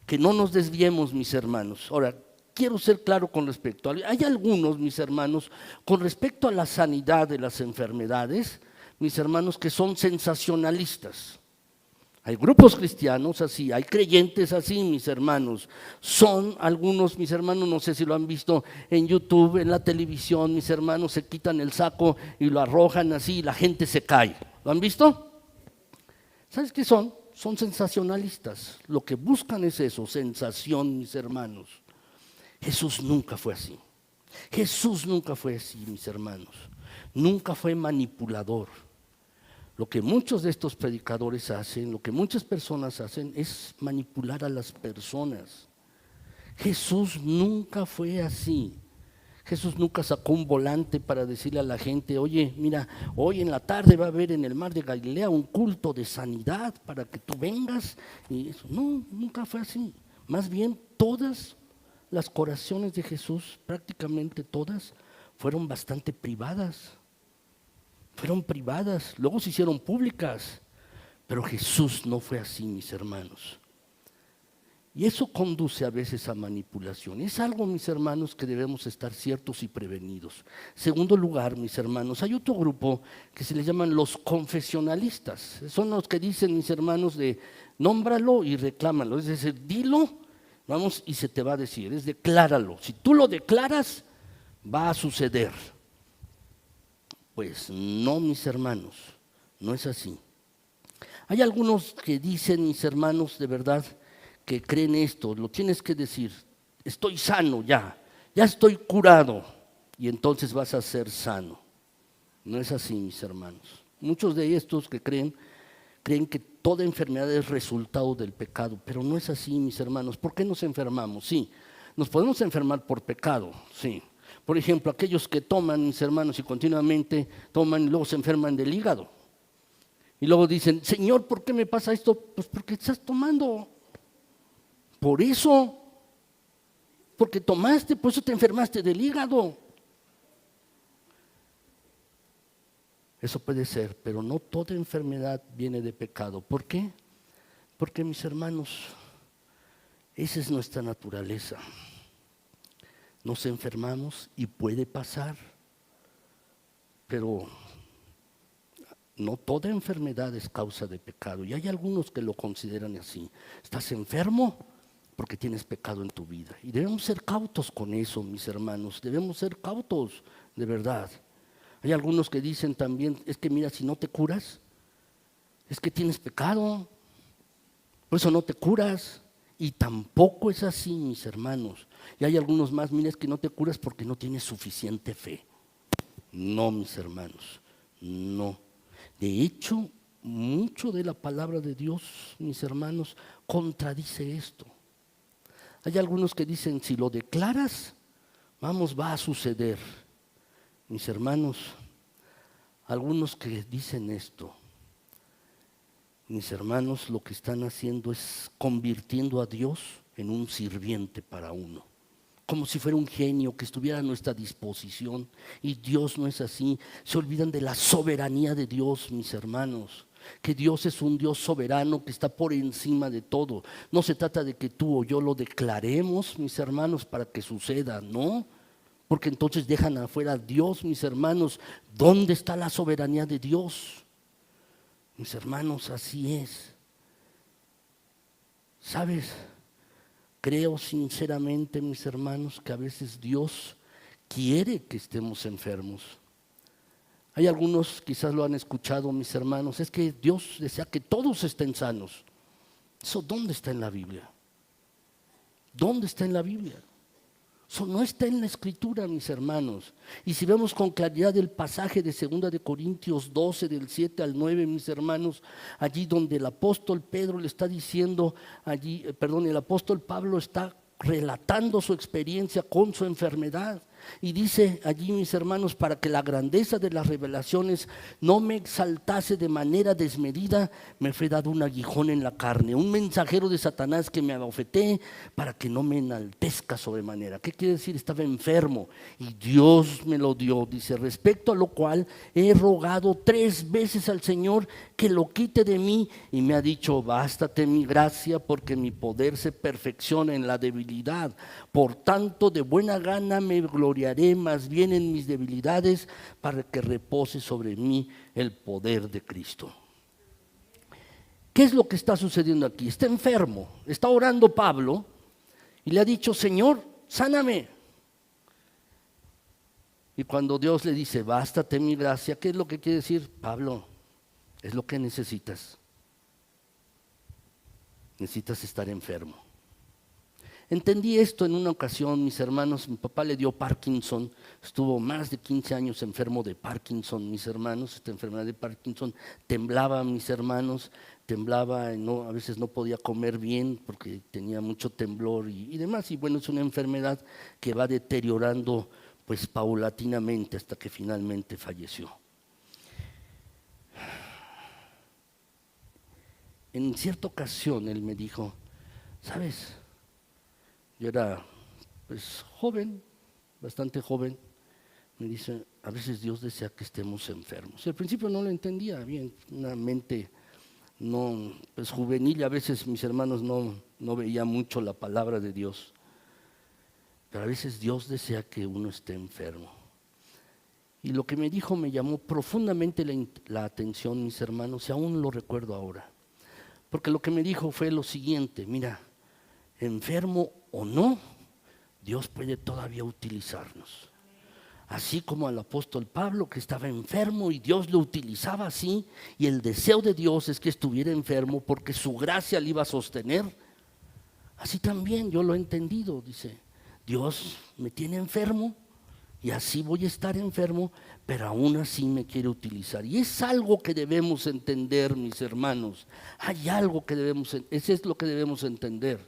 A: que no nos desviemos, mis hermanos. Ahora, quiero ser claro con respecto a, hay algunos, mis hermanos, con respecto a la sanidad de las enfermedades, mis hermanos, que son sensacionalistas. Hay grupos cristianos así, hay creyentes así, mis hermanos. Son algunos, mis hermanos, no sé si lo han visto en YouTube, en la televisión, mis hermanos se quitan el saco y lo arrojan así y la gente se cae. ¿Lo han visto? ¿Sabes qué son? Son sensacionalistas. Lo que buscan es eso, sensación, mis hermanos. Jesús nunca fue así. Jesús nunca fue así, mis hermanos. Nunca fue manipulador. Lo que muchos de estos predicadores hacen, lo que muchas personas hacen es manipular a las personas. Jesús nunca fue así. Jesús nunca sacó un volante para decirle a la gente, oye, mira, hoy en la tarde va a haber en el mar de Galilea un culto de sanidad para que tú vengas. Y eso. No, nunca fue así. Más bien, todas las curaciones de Jesús, prácticamente todas, fueron bastante privadas. Fueron privadas, luego se hicieron públicas, pero Jesús no fue así, mis hermanos. Y eso conduce a veces a manipulación. Es algo, mis hermanos, que debemos estar ciertos y prevenidos. Segundo lugar, mis hermanos, hay otro grupo que se les llaman los confesionalistas. Son los que dicen, mis hermanos, de nómbralo y reclámalo. Es decir, dilo, vamos, y se te va a decir, es decláralo. Si tú lo declaras, va a suceder. Pues no, mis hermanos, no es así. Hay algunos que dicen, mis hermanos, de verdad, que creen esto, lo tienes que decir, estoy sano ya estoy curado, y entonces vas a ser sano. No es así, mis hermanos. Muchos de estos que creen que toda enfermedad es resultado del pecado, pero no es así, mis hermanos. ¿Por qué nos enfermamos? Sí, nos podemos enfermar por pecado, sí. Por ejemplo, aquellos que toman, mis hermanos, y continuamente toman y luego se enferman del hígado. Y luego dicen, Señor, ¿por qué me pasa esto? Pues porque estás tomando. Por eso, porque tomaste, por eso te enfermaste del hígado. Eso puede ser, pero no toda enfermedad viene de pecado. ¿Por qué? Porque, mis hermanos, esa es nuestra naturaleza. Nos enfermamos y puede pasar, pero no toda enfermedad es causa de pecado. Y hay algunos que lo consideran así. Estás enfermo porque tienes pecado en tu vida. Y debemos ser cautos con eso, mis hermanos. Debemos ser cautos, de verdad. Hay algunos que dicen también, es que mira, si no te curas, es que tienes pecado. Por eso no te curas. Y tampoco es así, mis hermanos. Y hay algunos más, mira, es que no te curas porque no tienes suficiente fe. No, mis hermanos, no. De hecho, mucho de la palabra de Dios, mis hermanos, contradice esto. Hay algunos que dicen, si lo declaras, vamos, va a suceder. Mis hermanos, algunos que dicen esto, mis hermanos, lo que están haciendo es convirtiendo a Dios en un sirviente para uno. Como si fuera un genio que estuviera a nuestra disposición. Y Dios no es así. Se olvidan de la soberanía de Dios, mis hermanos. Que Dios es un Dios soberano que está por encima de todo. No se trata de que tú o yo lo declaremos, mis hermanos, para que suceda, ¿no? Porque entonces dejan afuera a Dios, mis hermanos. ¿Dónde está la soberanía de Dios? Mis hermanos, así es. ¿Sabes? Creo sinceramente, mis hermanos, que a veces Dios quiere que estemos enfermos. Hay algunos, quizás lo han escuchado, mis hermanos, es que Dios desea que todos estén sanos. ¿Eso dónde está en la Biblia? ¿Dónde está en la Biblia? Eso no está en la Escritura, mis hermanos. Y si vemos con claridad el pasaje de 2 de Corintios 12, del 7 al 9, mis hermanos, allí donde el apóstol Pedro le está diciendo, el apóstol Pablo está relatando su experiencia con su enfermedad. Y dice allí, mis hermanos, para que la grandeza de las revelaciones no me exaltase de manera desmedida, me fue dado un aguijón en la carne, un mensajero de Satanás que me abofetee para que no me enaltezca sobremanera. ¿Qué quiere decir? Estaba enfermo y Dios me lo dio. Dice, respecto a lo cual he rogado 3 veces al Señor que lo quite de mí, y me ha dicho, bástate mi gracia, porque mi poder se perfecciona en la debilidad. Por tanto, de buena gana me gloriaré más bien en mis debilidades, para que repose sobre mí el poder de Cristo. ¿Qué es lo que está sucediendo aquí? Está enfermo, está orando Pablo y le ha dicho, Señor, sáname. Y cuando Dios le dice, bástate mi gracia, ¿qué es lo que quiere decir? Pablo, es lo que necesitas. Necesitas estar enfermo. Entendí esto en una ocasión, mis hermanos. Mi papá le dio Parkinson, estuvo más de 15 años enfermo de Parkinson, mis hermanos. Esta enfermedad de Parkinson temblaba, mis hermanos, temblaba, a veces no podía comer bien porque tenía mucho temblor y demás. Y bueno, es una enfermedad que va deteriorando pues paulatinamente hasta que finalmente falleció. En cierta ocasión él me dijo, ¿sabes? Yo era pues joven, bastante joven. Me dice, a veces Dios desea que estemos enfermos. Y al principio no lo entendía bien, una mente no, pues juvenil, a veces mis hermanos no veía mucho la palabra de Dios. Pero a veces Dios desea que uno esté enfermo. Y lo que me dijo me llamó profundamente la atención, mis hermanos, y aún lo recuerdo ahora. Porque lo que me dijo fue lo siguiente, mira, enfermo o no, Dios puede todavía utilizarnos. Así como al apóstol Pablo, que estaba enfermo y Dios lo utilizaba así, y el deseo de Dios es que estuviera enfermo porque su gracia le iba a sostener. Así también yo lo he entendido, dice, Dios me tiene enfermo y así voy a estar enfermo, pero aún así me quiere utilizar. Y es algo que debemos entender, mis hermanos. Hay algo que ese es lo que debemos entender.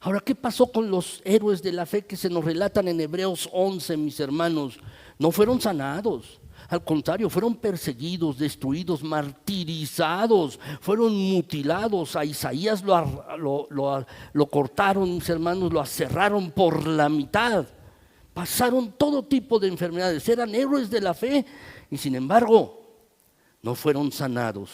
A: Ahora, ¿qué pasó con los héroes de la fe que se nos relatan en Hebreos 11, mis hermanos? No fueron sanados, al contrario, fueron perseguidos, destruidos, martirizados, fueron mutilados. A Isaías lo cortaron, mis hermanos, lo aserraron por la mitad. Pasaron todo tipo de enfermedades, eran héroes de la fe y sin embargo no fueron sanados.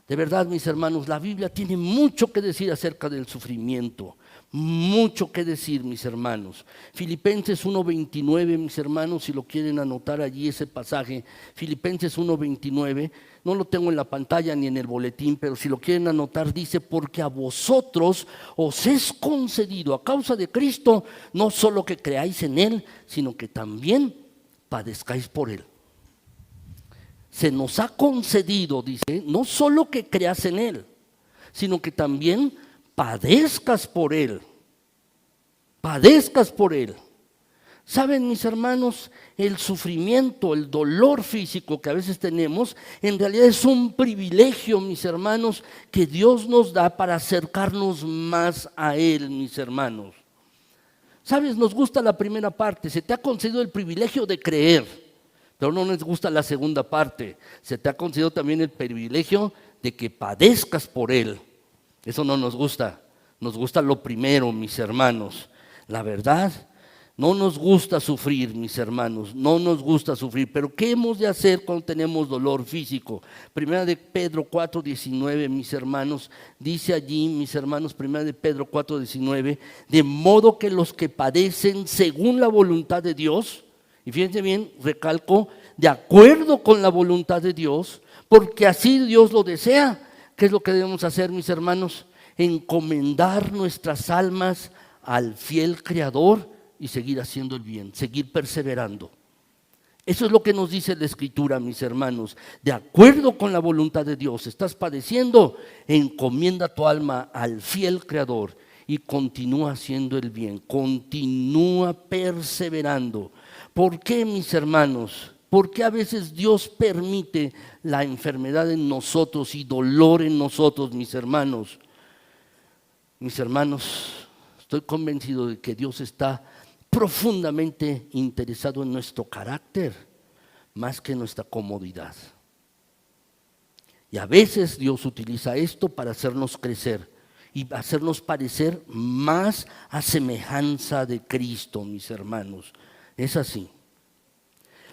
A: De verdad, mis hermanos, la Biblia tiene mucho que decir acerca del sufrimiento, mucho que decir, mis hermanos. Filipenses 1:29, mis hermanos, si lo quieren anotar allí ese pasaje, Filipenses 1:29, no lo tengo en la pantalla ni en el boletín, pero si lo quieren anotar, dice, porque a vosotros os es concedido a causa de Cristo, no solo que creáis en Él, sino que también padezcáis por Él. Se nos ha concedido, dice, no solo que creas en Él, sino que también padezcas por Él. Padezcas por Él. Saben, mis hermanos, el sufrimiento, el dolor físico que a veces tenemos, en realidad es un privilegio, mis hermanos, que Dios nos da para acercarnos más a Él, mis hermanos. Sabes, nos gusta la primera parte, se te ha concedido el privilegio de creer. Pero no nos gusta la segunda parte. Se te ha concedido también el privilegio de que padezcas por Él. Eso no nos gusta. Nos gusta lo primero, mis hermanos. La verdad, no nos gusta sufrir, mis hermanos. No nos gusta sufrir. Pero ¿qué hemos de hacer cuando tenemos dolor físico? Primera de Pedro 4:19, mis hermanos. Dice allí, mis hermanos, Primera de Pedro 4:19. De modo que los que padecen según la voluntad de Dios, y fíjense bien, recalco, de acuerdo con la voluntad de Dios, porque así Dios lo desea. ¿Qué es lo que debemos hacer, mis hermanos? Encomendar nuestras almas al fiel Creador y seguir haciendo el bien, seguir perseverando. Eso es lo que nos dice la Escritura, mis hermanos. De acuerdo con la voluntad de Dios, estás padeciendo, encomienda tu alma al fiel Creador y continúa haciendo el bien, continúa perseverando. ¿Por qué, mis hermanos? ¿Por qué a veces Dios permite la enfermedad en nosotros y dolor en nosotros, mis hermanos? Mis hermanos, estoy convencido de que Dios está profundamente interesado en nuestro carácter más que en nuestra comodidad. Y a veces Dios utiliza esto para hacernos crecer y hacernos parecer más a semejanza de Cristo, mis hermanos. Es así.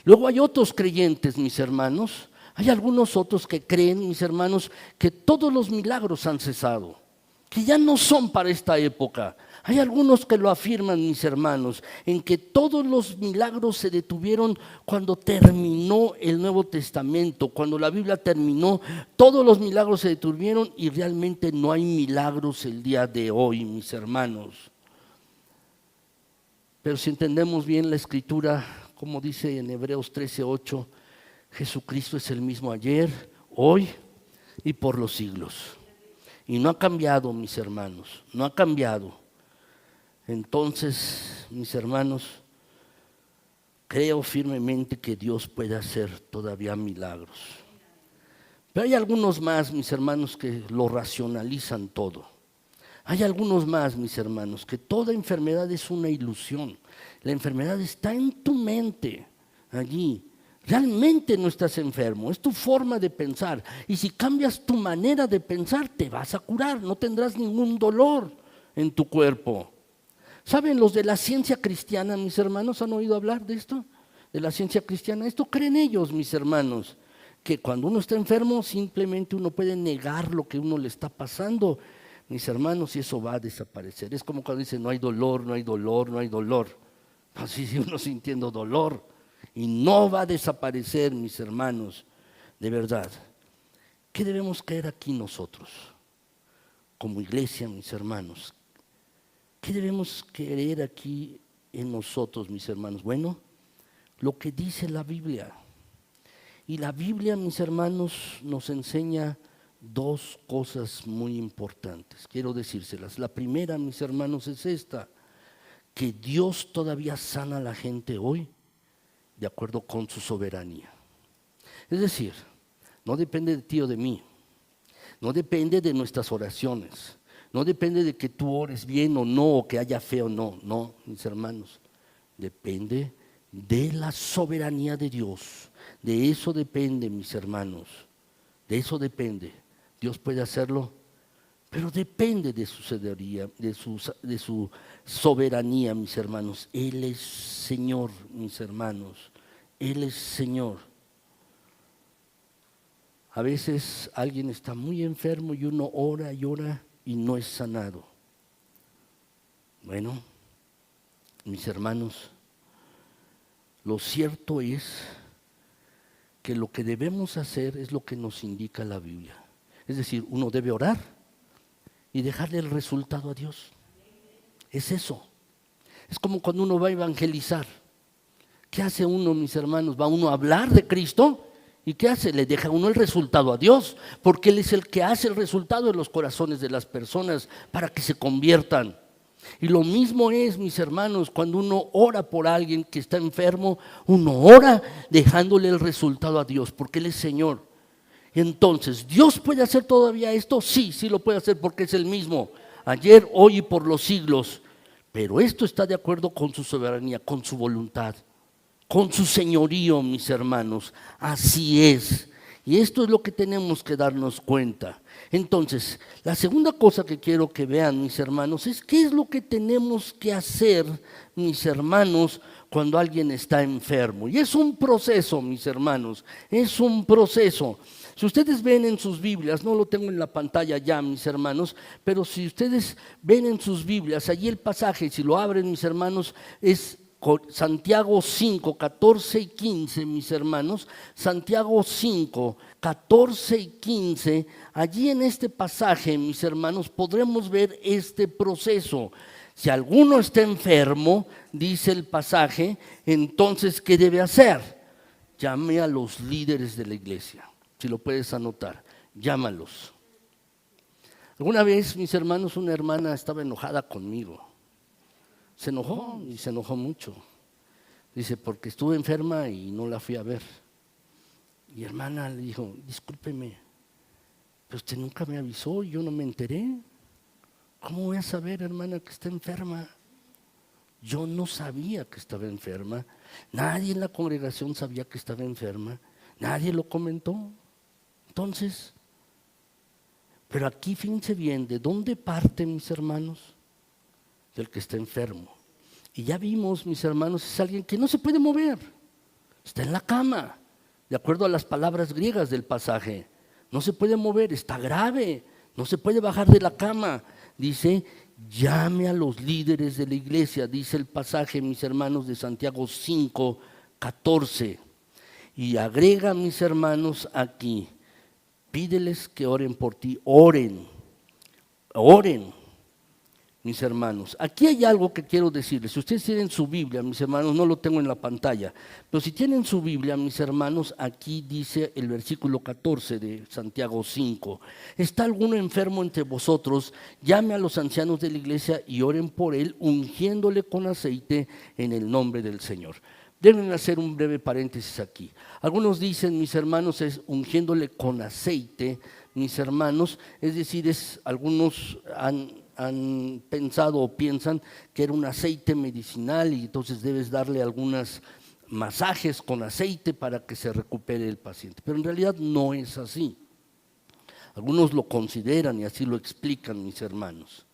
A: Luego hay otros creyentes, mis hermanos. Hay algunos otros que creen, mis hermanos, que todos los milagros han cesado, que ya no son para esta época. Hay algunos que lo afirman, mis hermanos, en que todos los milagros se detuvieron cuando terminó el Nuevo Testamento, cuando la Biblia terminó, todos los milagros se detuvieron y realmente no hay milagros el día de hoy, mis hermanos. Pero si entendemos bien la Escritura, como dice en Hebreos 13:8, Jesucristo es el mismo ayer, hoy y por los siglos. Y no ha cambiado, mis hermanos, no ha cambiado. Entonces, mis hermanos, creo firmemente que Dios puede hacer todavía milagros. Pero hay algunos más, mis hermanos, que lo racionalizan todo. Hay algunos más, mis hermanos, que toda enfermedad es una ilusión. La enfermedad está en tu mente, allí. Realmente no estás enfermo, es tu forma de pensar. Y si cambias tu manera de pensar, te vas a curar, no tendrás ningún dolor en tu cuerpo. ¿Saben los de la ciencia cristiana, mis hermanos? ¿Han oído hablar de esto? De la ciencia cristiana. Esto creen ellos, mis hermanos, que cuando uno está enfermo simplemente uno puede negar lo que uno le está pasando, mis hermanos, y eso va a desaparecer. Es como cuando dicen no hay dolor, no hay dolor, no hay dolor. Así sí uno sintiendo dolor y no va a desaparecer, mis hermanos, de verdad. ¿Qué debemos creer aquí nosotros como iglesia, mis hermanos? ¿Qué debemos creer aquí en nosotros, mis hermanos? Bueno, lo que dice la Biblia. Y la Biblia, mis hermanos, nos enseña dos cosas muy importantes. Quiero decírselas. La primera, mis hermanos, es esta: que Dios todavía sana a la gente hoy de acuerdo con su soberanía. Es decir, no depende de ti o de mí, no depende de nuestras oraciones, no depende de que tú ores bien o no, o que haya fe o no. No, mis hermanos, depende de la soberanía de Dios. De eso depende, mis hermanos, de eso depende. Dios puede hacerlo, pero depende de su soberanía, de su soberanía, mis hermanos. Él es Señor, mis hermanos, Él es Señor. A veces alguien está muy enfermo y uno ora y ora y no es sanado. Bueno, mis hermanos, lo cierto es que lo que debemos hacer es lo que nos indica la Biblia. Es decir, uno debe orar y dejarle el resultado a Dios. Es eso. Es como cuando uno va a evangelizar. ¿Qué hace uno, mis hermanos? Va uno a hablar de Cristo. ¿Y qué hace? Le deja uno el resultado a Dios, porque Él es el que hace el resultado en los corazones de las personas para que se conviertan. Y lo mismo es, mis hermanos, cuando uno ora por alguien que está enfermo, uno ora dejándole el resultado a Dios, porque Él es Señor. Y entonces, ¿Dios puede hacer todavía esto? Sí, sí lo puede hacer porque es el mismo, ayer, hoy y por los siglos. Pero esto está de acuerdo con su soberanía, con su voluntad, con su señorío, mis hermanos. Así es. Y esto es lo que tenemos que darnos cuenta. Entonces, la segunda cosa que quiero que vean, mis hermanos, es qué es lo que tenemos que hacer, mis hermanos, cuando alguien está enfermo. Y es un proceso, mis hermanos, es un proceso. Si ustedes ven en sus Biblias, no lo tengo en la pantalla ya, mis hermanos, pero si ustedes ven en sus Biblias, allí el pasaje, si lo abren, mis hermanos, es Santiago 5, 14 y 15, mis hermanos. Santiago 5, 14 y 15, allí en este pasaje, mis hermanos, podremos ver este proceso. Si alguno está enfermo, dice el pasaje, entonces, ¿qué debe hacer? Llame a los líderes de la iglesia. Si lo puedes anotar, llámalos. Alguna vez, mis hermanos, una hermana estaba enojada conmigo. Se enojó y se enojó mucho. Dice, porque estuve enferma y no la fui a ver. Mi hermana le dijo, discúlpeme, pero usted nunca me avisó y yo no me enteré. ¿Cómo voy a saber, hermana, que está enferma? Yo no sabía que estaba enferma, nadie en la congregación sabía que estaba enferma, nadie lo comentó. Entonces, pero aquí fíjense bien, ¿de dónde parte, mis hermanos? Del que está enfermo. Y ya vimos, mis hermanos, es alguien que no se puede mover, está en la cama, de acuerdo a las palabras griegas del pasaje. No se puede mover, está grave, no se puede bajar de la cama. Dice, llame a los líderes de la iglesia, dice el pasaje, mis hermanos, de Santiago 5:14. Y agrega, mis hermanos, aquí, pídeles que oren por ti, oren, mis hermanos. Aquí hay algo que quiero decirles. Si ustedes tienen su Biblia, mis hermanos, no lo tengo en la pantalla, pero si tienen su Biblia, mis hermanos, aquí dice el versículo 14 de Santiago 5. ¿Está alguno enfermo entre vosotros? Llame a los ancianos de la iglesia y oren por él, ungiéndole con aceite en el nombre del Señor. Deben hacer un breve paréntesis aquí. Algunos dicen, mis hermanos, es ungiéndole con aceite, mis hermanos, es decir, algunos han pensado o piensan que era un aceite medicinal y entonces debes darle algunos masajes con aceite para que se recupere el paciente. Pero en realidad no es así. Algunos lo consideran y así lo explican, mis hermanos.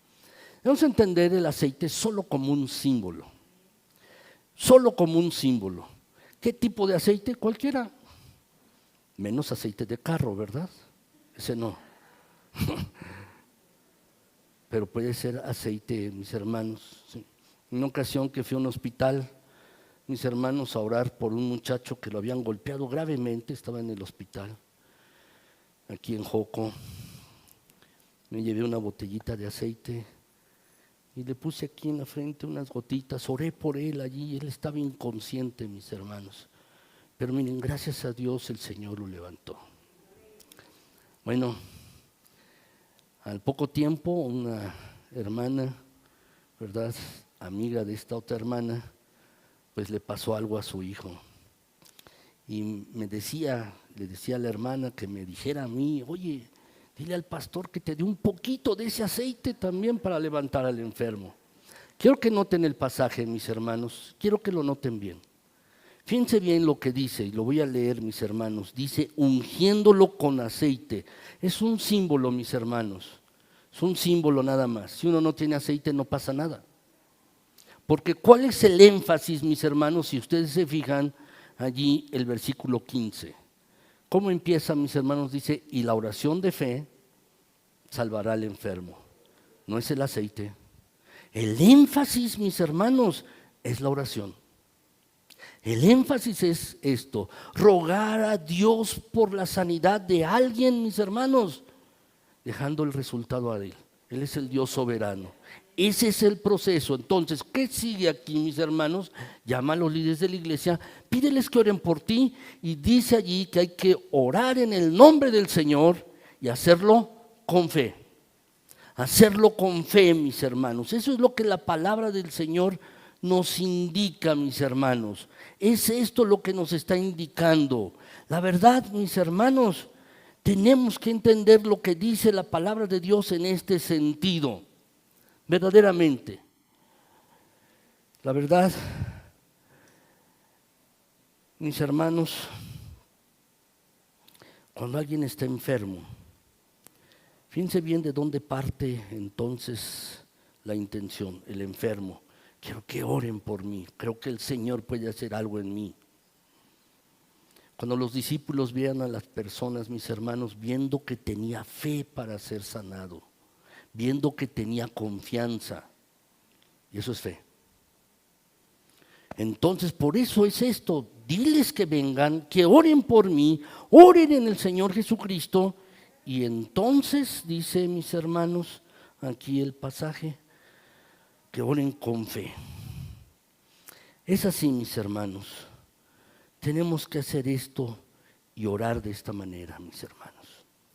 A: Debemos entender el aceite solo como un símbolo. Solo como un símbolo. ¿Qué tipo de aceite? Cualquiera. Menos aceite de carro, ¿verdad? Ese no. Pero puede ser aceite, mis hermanos. Sí. En una ocasión que fui a un hospital, mis hermanos, a orar por un muchacho que lo habían golpeado gravemente, estaba en el hospital, aquí en Joco. Me llevé una botellita de aceite y le puse aquí en la frente unas gotitas, oré por él allí, él estaba inconsciente, mis hermanos. Pero miren, gracias a Dios el Señor lo levantó. Bueno, al poco tiempo una hermana, ¿verdad?, amiga de esta otra hermana, pues le pasó algo a su hijo. Y le decía a la hermana que me dijera a mí, oye, dile al pastor que te dé un poquito de ese aceite también para levantar al enfermo. Quiero que noten el pasaje, mis hermanos, quiero que lo noten bien. Fíjense bien lo que dice, y lo voy a leer, mis hermanos. Dice, ungiéndolo con aceite. Es un símbolo, mis hermanos. Es un símbolo nada más. Si uno no tiene aceite, no pasa nada. Porque ¿cuál es el énfasis, mis hermanos? Si ustedes se fijan allí, el versículo 15. ¿Cómo empieza, mis hermanos? Dice, y la oración de fe salvará al enfermo. No es el aceite. El énfasis, mis hermanos, es la oración. El énfasis es esto, rogar a Dios por la sanidad de alguien, mis hermanos, dejando el resultado a Él. Él es el Dios soberano. Ese es el proceso. Entonces, ¿qué sigue aquí, mis hermanos? Llama a los líderes de la iglesia, pídeles que oren por ti y dice allí que hay que orar en el nombre del Señor y hacerlo con fe. Hacerlo con fe, mis hermanos. Eso es lo que la palabra del Señor nos indica, mis hermanos. Es esto lo que nos está indicando. La verdad, mis hermanos, tenemos que entender lo que dice la palabra de Dios en este sentido, verdaderamente. La verdad, mis hermanos, cuando alguien está enfermo, fíjense bien de dónde parte entonces la intención, el enfermo. Quiero que oren por mí, creo que el Señor puede hacer algo en mí. Cuando los discípulos vieron a las personas, mis hermanos, viendo que tenía fe para ser sanado, viendo que tenía confianza, y eso es fe. Entonces, por eso es esto, diles que vengan, que oren por mí, oren en el Señor Jesucristo, y entonces, dice, mis hermanos, aquí el pasaje, que oren con fe. Es así, mis hermanos. Tenemos que hacer esto y orar de esta manera, mis hermanos.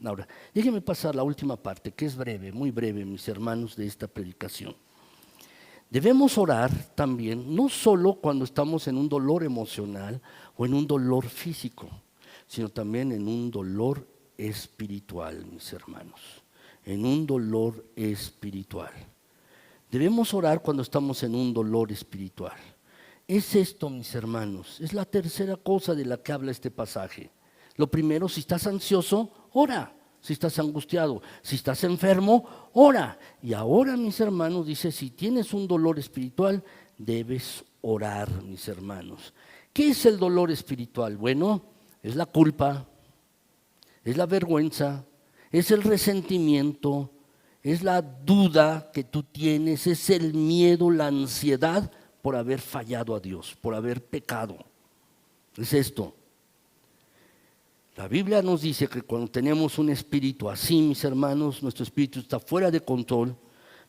A: Ahora, déjenme pasar la última parte, que es breve, muy breve, mis hermanos, de esta predicación. Debemos orar también, no solo cuando estamos en un dolor emocional o en un dolor físico, sino también en un dolor espiritual, mis hermanos. En un dolor espiritual. Debemos orar cuando estamos en un dolor espiritual. Es esto, mis hermanos, es la tercera cosa de la que habla este pasaje. Lo primero, si estás ansioso, ora. Si estás angustiado, si estás enfermo, ora. Y ahora, mis hermanos, dice, si tienes un dolor espiritual, debes orar, mis hermanos. ¿Qué es el dolor espiritual? Bueno, es la culpa, es la vergüenza, es el resentimiento, es la duda que tú tienes, es el miedo, la ansiedad por haber fallado a Dios, por haber pecado. Es esto. La Biblia nos dice que cuando tenemos un espíritu así, mis hermanos, nuestro espíritu está fuera de control,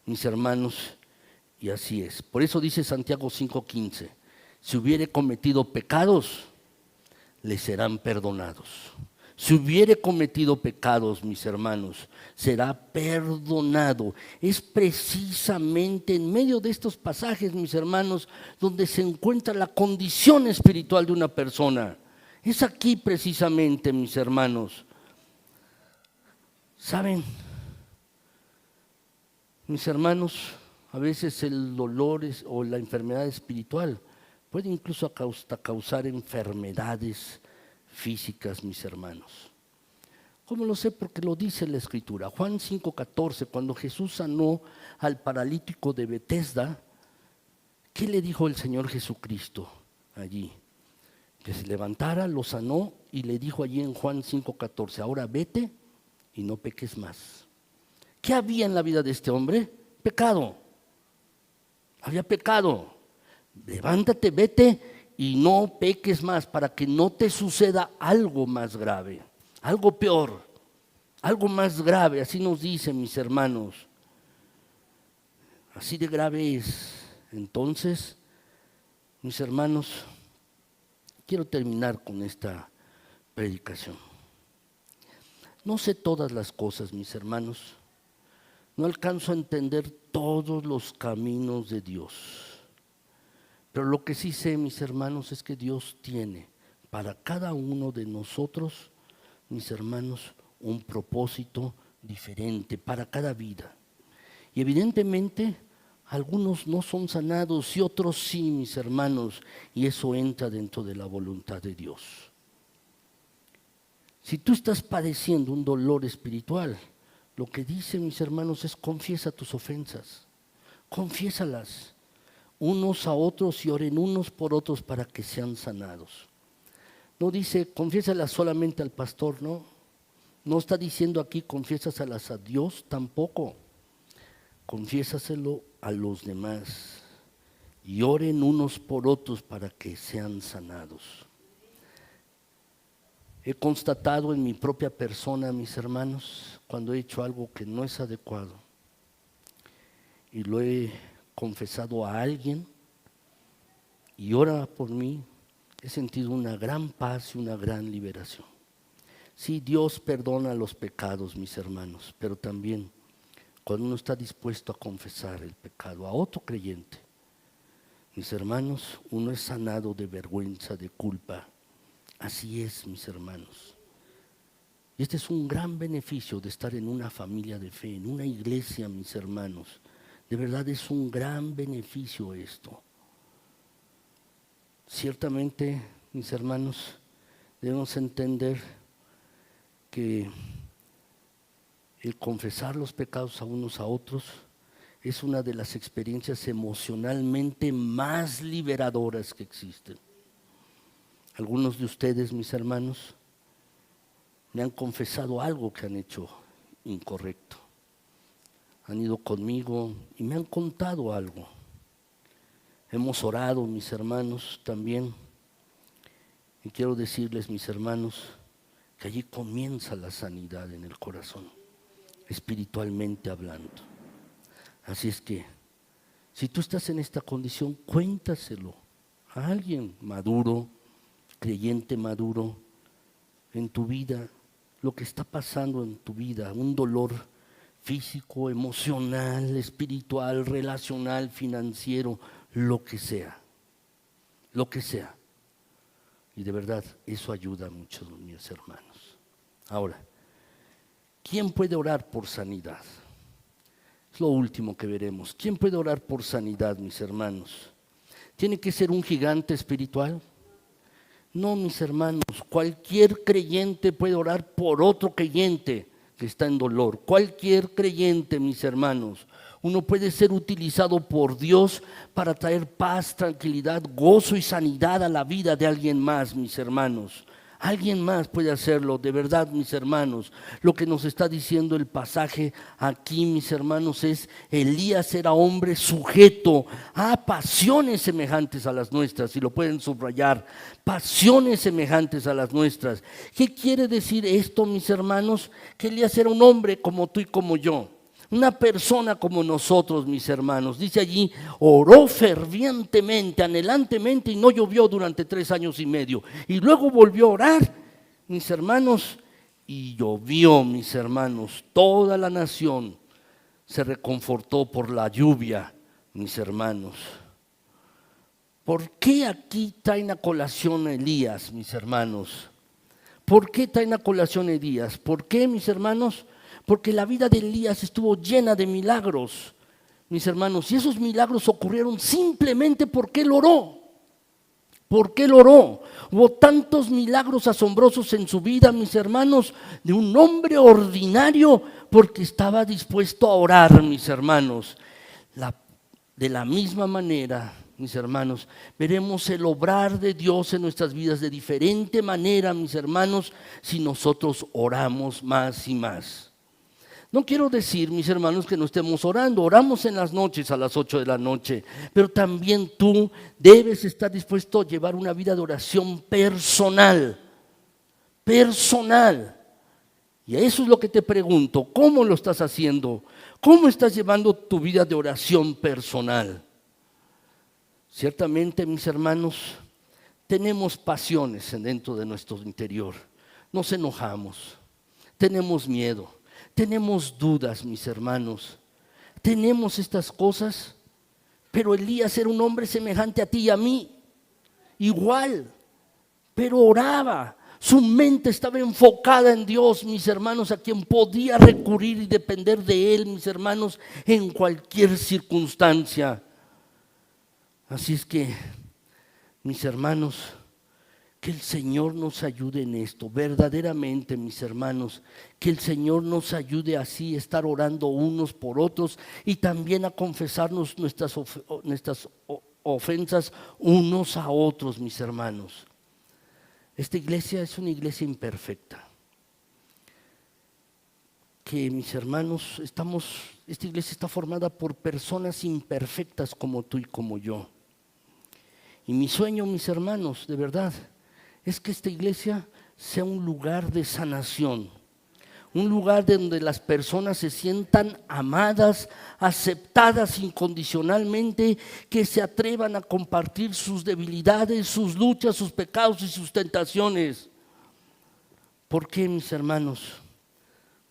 A: mis hermanos, y así es. Por eso dice Santiago 5:15, si hubiere cometido pecados, le serán perdonados. Si hubiere cometido pecados, mis hermanos, será perdonado. Es precisamente en medio de estos pasajes, mis hermanos, donde se encuentra la condición espiritual de una persona. Es aquí precisamente, mis hermanos. ¿Saben? Mis hermanos, a veces el dolor o la enfermedad espiritual puede incluso hasta causar enfermedades físicas, mis hermanos. ¿Cómo lo sé? Porque lo dice la Escritura. Juan 5:14, cuando Jesús sanó al paralítico de Betesda, ¿qué le dijo el Señor Jesucristo allí? Que se levantara, lo sanó y le dijo allí en Juan 5:14, ahora vete y no peques más. ¿Qué había en la vida de este hombre? Pecado. Había pecado. Levántate, vete y no peques más para que no te suceda algo más grave, algo peor, algo más grave. Así nos dicen, mis hermanos. Así de grave es. Entonces, mis hermanos, quiero terminar con esta predicación. No sé todas las cosas, mis hermanos. No alcanzo a entender todos los caminos de Dios. Pero lo que sí sé, mis hermanos, es que Dios tiene para cada uno de nosotros, mis hermanos, un propósito diferente para cada vida. Y evidentemente, algunos no son sanados y otros sí, mis hermanos, y eso entra dentro de la voluntad de Dios. Si tú estás padeciendo un dolor espiritual, lo que dice, mis hermanos, es confiesa tus ofensas, confiésalas unos a otros y oren unos por otros para que sean sanados. No dice confiésalas solamente al pastor, no. No está diciendo aquí confiésaselas a Dios tampoco. Confiésaselo a los demás y oren unos por otros para que sean sanados. He constatado en mi propia persona, mis hermanos, cuando he hecho algo que no es adecuado y lo he confesado a alguien y ora por mí, he sentido una gran paz y una gran liberación. Sí, Dios perdona los pecados, mis hermanos, pero también cuando uno está dispuesto a confesar el pecado a otro creyente, mis hermanos, uno es sanado de vergüenza, de culpa. Así es, mis hermanos. Y este es un gran beneficio de estar en una familia de fe, en una iglesia, mis hermanos. De verdad es un gran beneficio esto. Ciertamente, mis hermanos, debemos entender que el confesar los pecados a unos a otros es una de las experiencias emocionalmente más liberadoras que existen. Algunos de ustedes, mis hermanos, me han confesado algo que han hecho incorrecto. Han ido conmigo y me han contado algo. Hemos orado, mis hermanos, también. Y quiero decirles, mis hermanos, que allí comienza la sanidad en el corazón, espiritualmente hablando. Así es que, si tú estás en esta condición, cuéntaselo a alguien maduro, creyente maduro, en tu vida, lo que está pasando en tu vida, un dolor físico, emocional, espiritual, relacional, financiero, lo que sea, lo que sea. Y de verdad, eso ayuda a muchos, mis hermanos. Ahora, ¿quién puede orar por sanidad? Es lo último que veremos. ¿Quién puede orar por sanidad, mis hermanos? ¿Tiene que ser un gigante espiritual? No, mis hermanos, cualquier creyente puede orar por otro creyente que está en dolor. Cualquier creyente, mis hermanos. Uno puede ser utilizado por Dios para traer paz, tranquilidad, gozo y sanidad a la vida de alguien más, mis hermanos. Alguien más puede hacerlo, de verdad, mis hermanos. Lo que nos está diciendo el pasaje aquí, mis hermanos, es: Elías era hombre sujeto a pasiones semejantes a las nuestras, y lo pueden subrayar, pasiones semejantes a las nuestras. ¿Qué quiere decir esto, mis hermanos? Que Elías era un hombre como tú y como yo. Una persona como nosotros, mis hermanos. Dice allí, oró fervientemente, anhelantemente, y no llovió durante 3 años y medio. Y luego volvió a orar, mis hermanos, y llovió, mis hermanos. Toda la nación se reconfortó por la lluvia, mis hermanos. ¿Por qué aquí traen a colación a Elías, mis hermanos? ¿Por qué traen a colación a Elías? ¿Por qué, mis hermanos? Porque la vida de Elías estuvo llena de milagros, mis hermanos, y esos milagros ocurrieron simplemente porque él oró. ¿Por qué él oró? Hubo tantos milagros asombrosos en su vida, mis hermanos, de un hombre ordinario, porque estaba dispuesto a orar, mis hermanos. De la misma manera, mis hermanos, veremos el obrar de Dios en nuestras vidas de diferente manera, mis hermanos, si nosotros oramos más y más. No quiero decir, mis hermanos, que no estemos orando. Oramos en las noches a las 8 de la noche, pero también tú debes estar dispuesto a llevar una vida de oración personal. Personal. Y eso es lo que te pregunto, ¿cómo lo estás haciendo? ¿Cómo estás llevando tu vida de oración personal? Ciertamente, mis hermanos, tenemos pasiones dentro de nuestro interior. Nos enojamos, tenemos miedo. Tenemos dudas, mis hermanos. Tenemos estas cosas, pero Elías era un hombre semejante a ti y a mí, igual, pero oraba. Su mente estaba enfocada en Dios, mis hermanos, a quien podía recurrir y depender de Él, mis hermanos, en cualquier circunstancia. Así es que, mis hermanos, que el Señor nos ayude en esto, verdaderamente, mis hermanos, que el Señor nos ayude así a estar orando unos por otros y también a confesarnos nuestras ofensas unos a otros, mis hermanos. Esta iglesia es una iglesia imperfecta. Que, mis hermanos, esta iglesia está formada por personas imperfectas como tú y como yo. Y mi sueño, mis hermanos, de verdad, es que esta iglesia sea un lugar de sanación, un lugar donde las personas se sientan amadas, aceptadas incondicionalmente, que se atrevan a compartir sus debilidades, sus luchas, sus pecados y sus tentaciones. ¿Por qué, mis hermanos?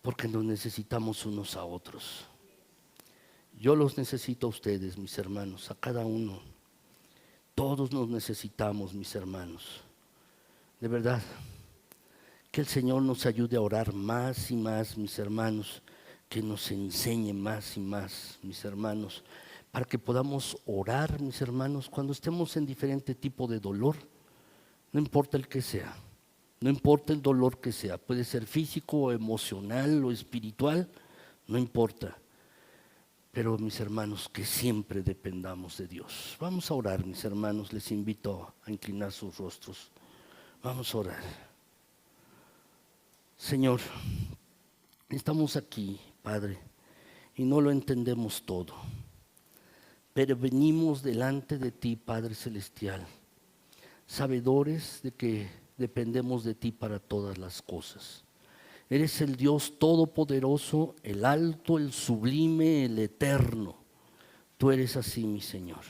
A: Porque nos necesitamos unos a otros. Yo los necesito a ustedes, mis hermanos, a cada uno. Todos nos necesitamos, mis hermanos. De verdad, que el Señor nos ayude a orar más y más, mis hermanos, que nos enseñe más y más, mis hermanos, para que podamos orar, mis hermanos, cuando estemos en diferente tipo de dolor, no importa el que sea, no importa el dolor que sea, puede ser físico o emocional o espiritual, no importa. Pero, mis hermanos, que siempre dependamos de Dios. Vamos a orar, mis hermanos, les invito a inclinar sus rostros. Vamos a orar. Señor, estamos aquí, Padre, y no lo entendemos todo, pero venimos delante de ti, Padre Celestial, sabedores de que dependemos de ti para todas las cosas. Eres el Dios todopoderoso, el alto, el sublime, el eterno. Tú eres así, mi Señor.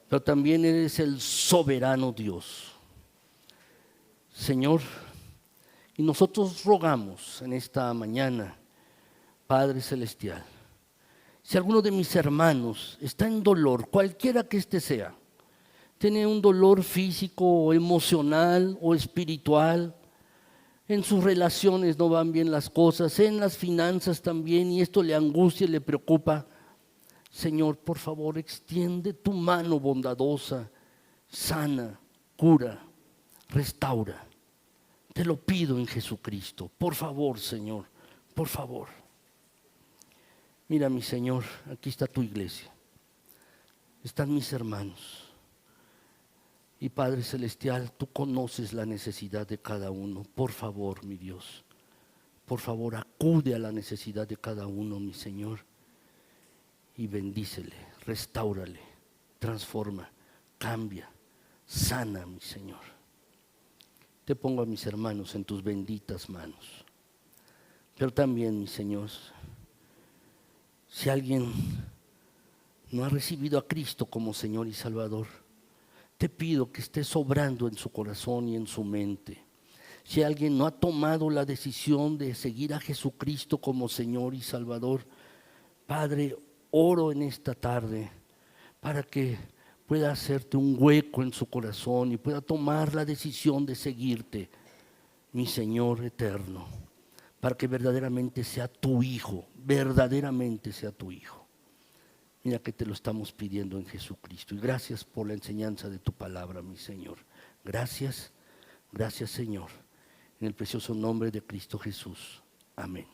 A: Pero también eres el soberano Dios. Señor, y nosotros rogamos en esta mañana, Padre Celestial, si alguno de mis hermanos está en dolor, cualquiera que éste sea, tiene un dolor físico o emocional o espiritual, en sus relaciones no van bien las cosas, en las finanzas también, y esto le angustia y le preocupa. Señor, por favor, extiende tu mano bondadosa, sana, cura, restaura. Te lo pido en Jesucristo. Por favor, Señor, por favor. Mira, mi Señor, aquí está tu iglesia. Están mis hermanos. Y Padre Celestial, tú conoces la necesidad de cada uno. Por favor, mi Dios, por favor, acude a la necesidad de cada uno, mi Señor, y bendícele, restáurale, transforma, cambia, sana, mi Señor. Te pongo a mis hermanos en tus benditas manos. Pero también, mi Señor, si alguien no ha recibido a Cristo como Señor y Salvador, te pido que estés obrando en su corazón y en su mente. Si alguien no ha tomado la decisión de seguir a Jesucristo como Señor y Salvador, Padre, oro en esta tarde para que pueda hacerte un hueco en su corazón y pueda tomar la decisión de seguirte, mi Señor eterno, para que verdaderamente sea tu Hijo, verdaderamente sea tu Hijo. Mira que te lo estamos pidiendo en Jesucristo. Y gracias por la enseñanza de tu palabra, mi Señor. Gracias, gracias, Señor. En el precioso nombre de Cristo Jesús. Amén.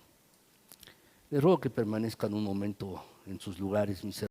A: Les ruego que permanezcan un momento en sus lugares, mis hermanos.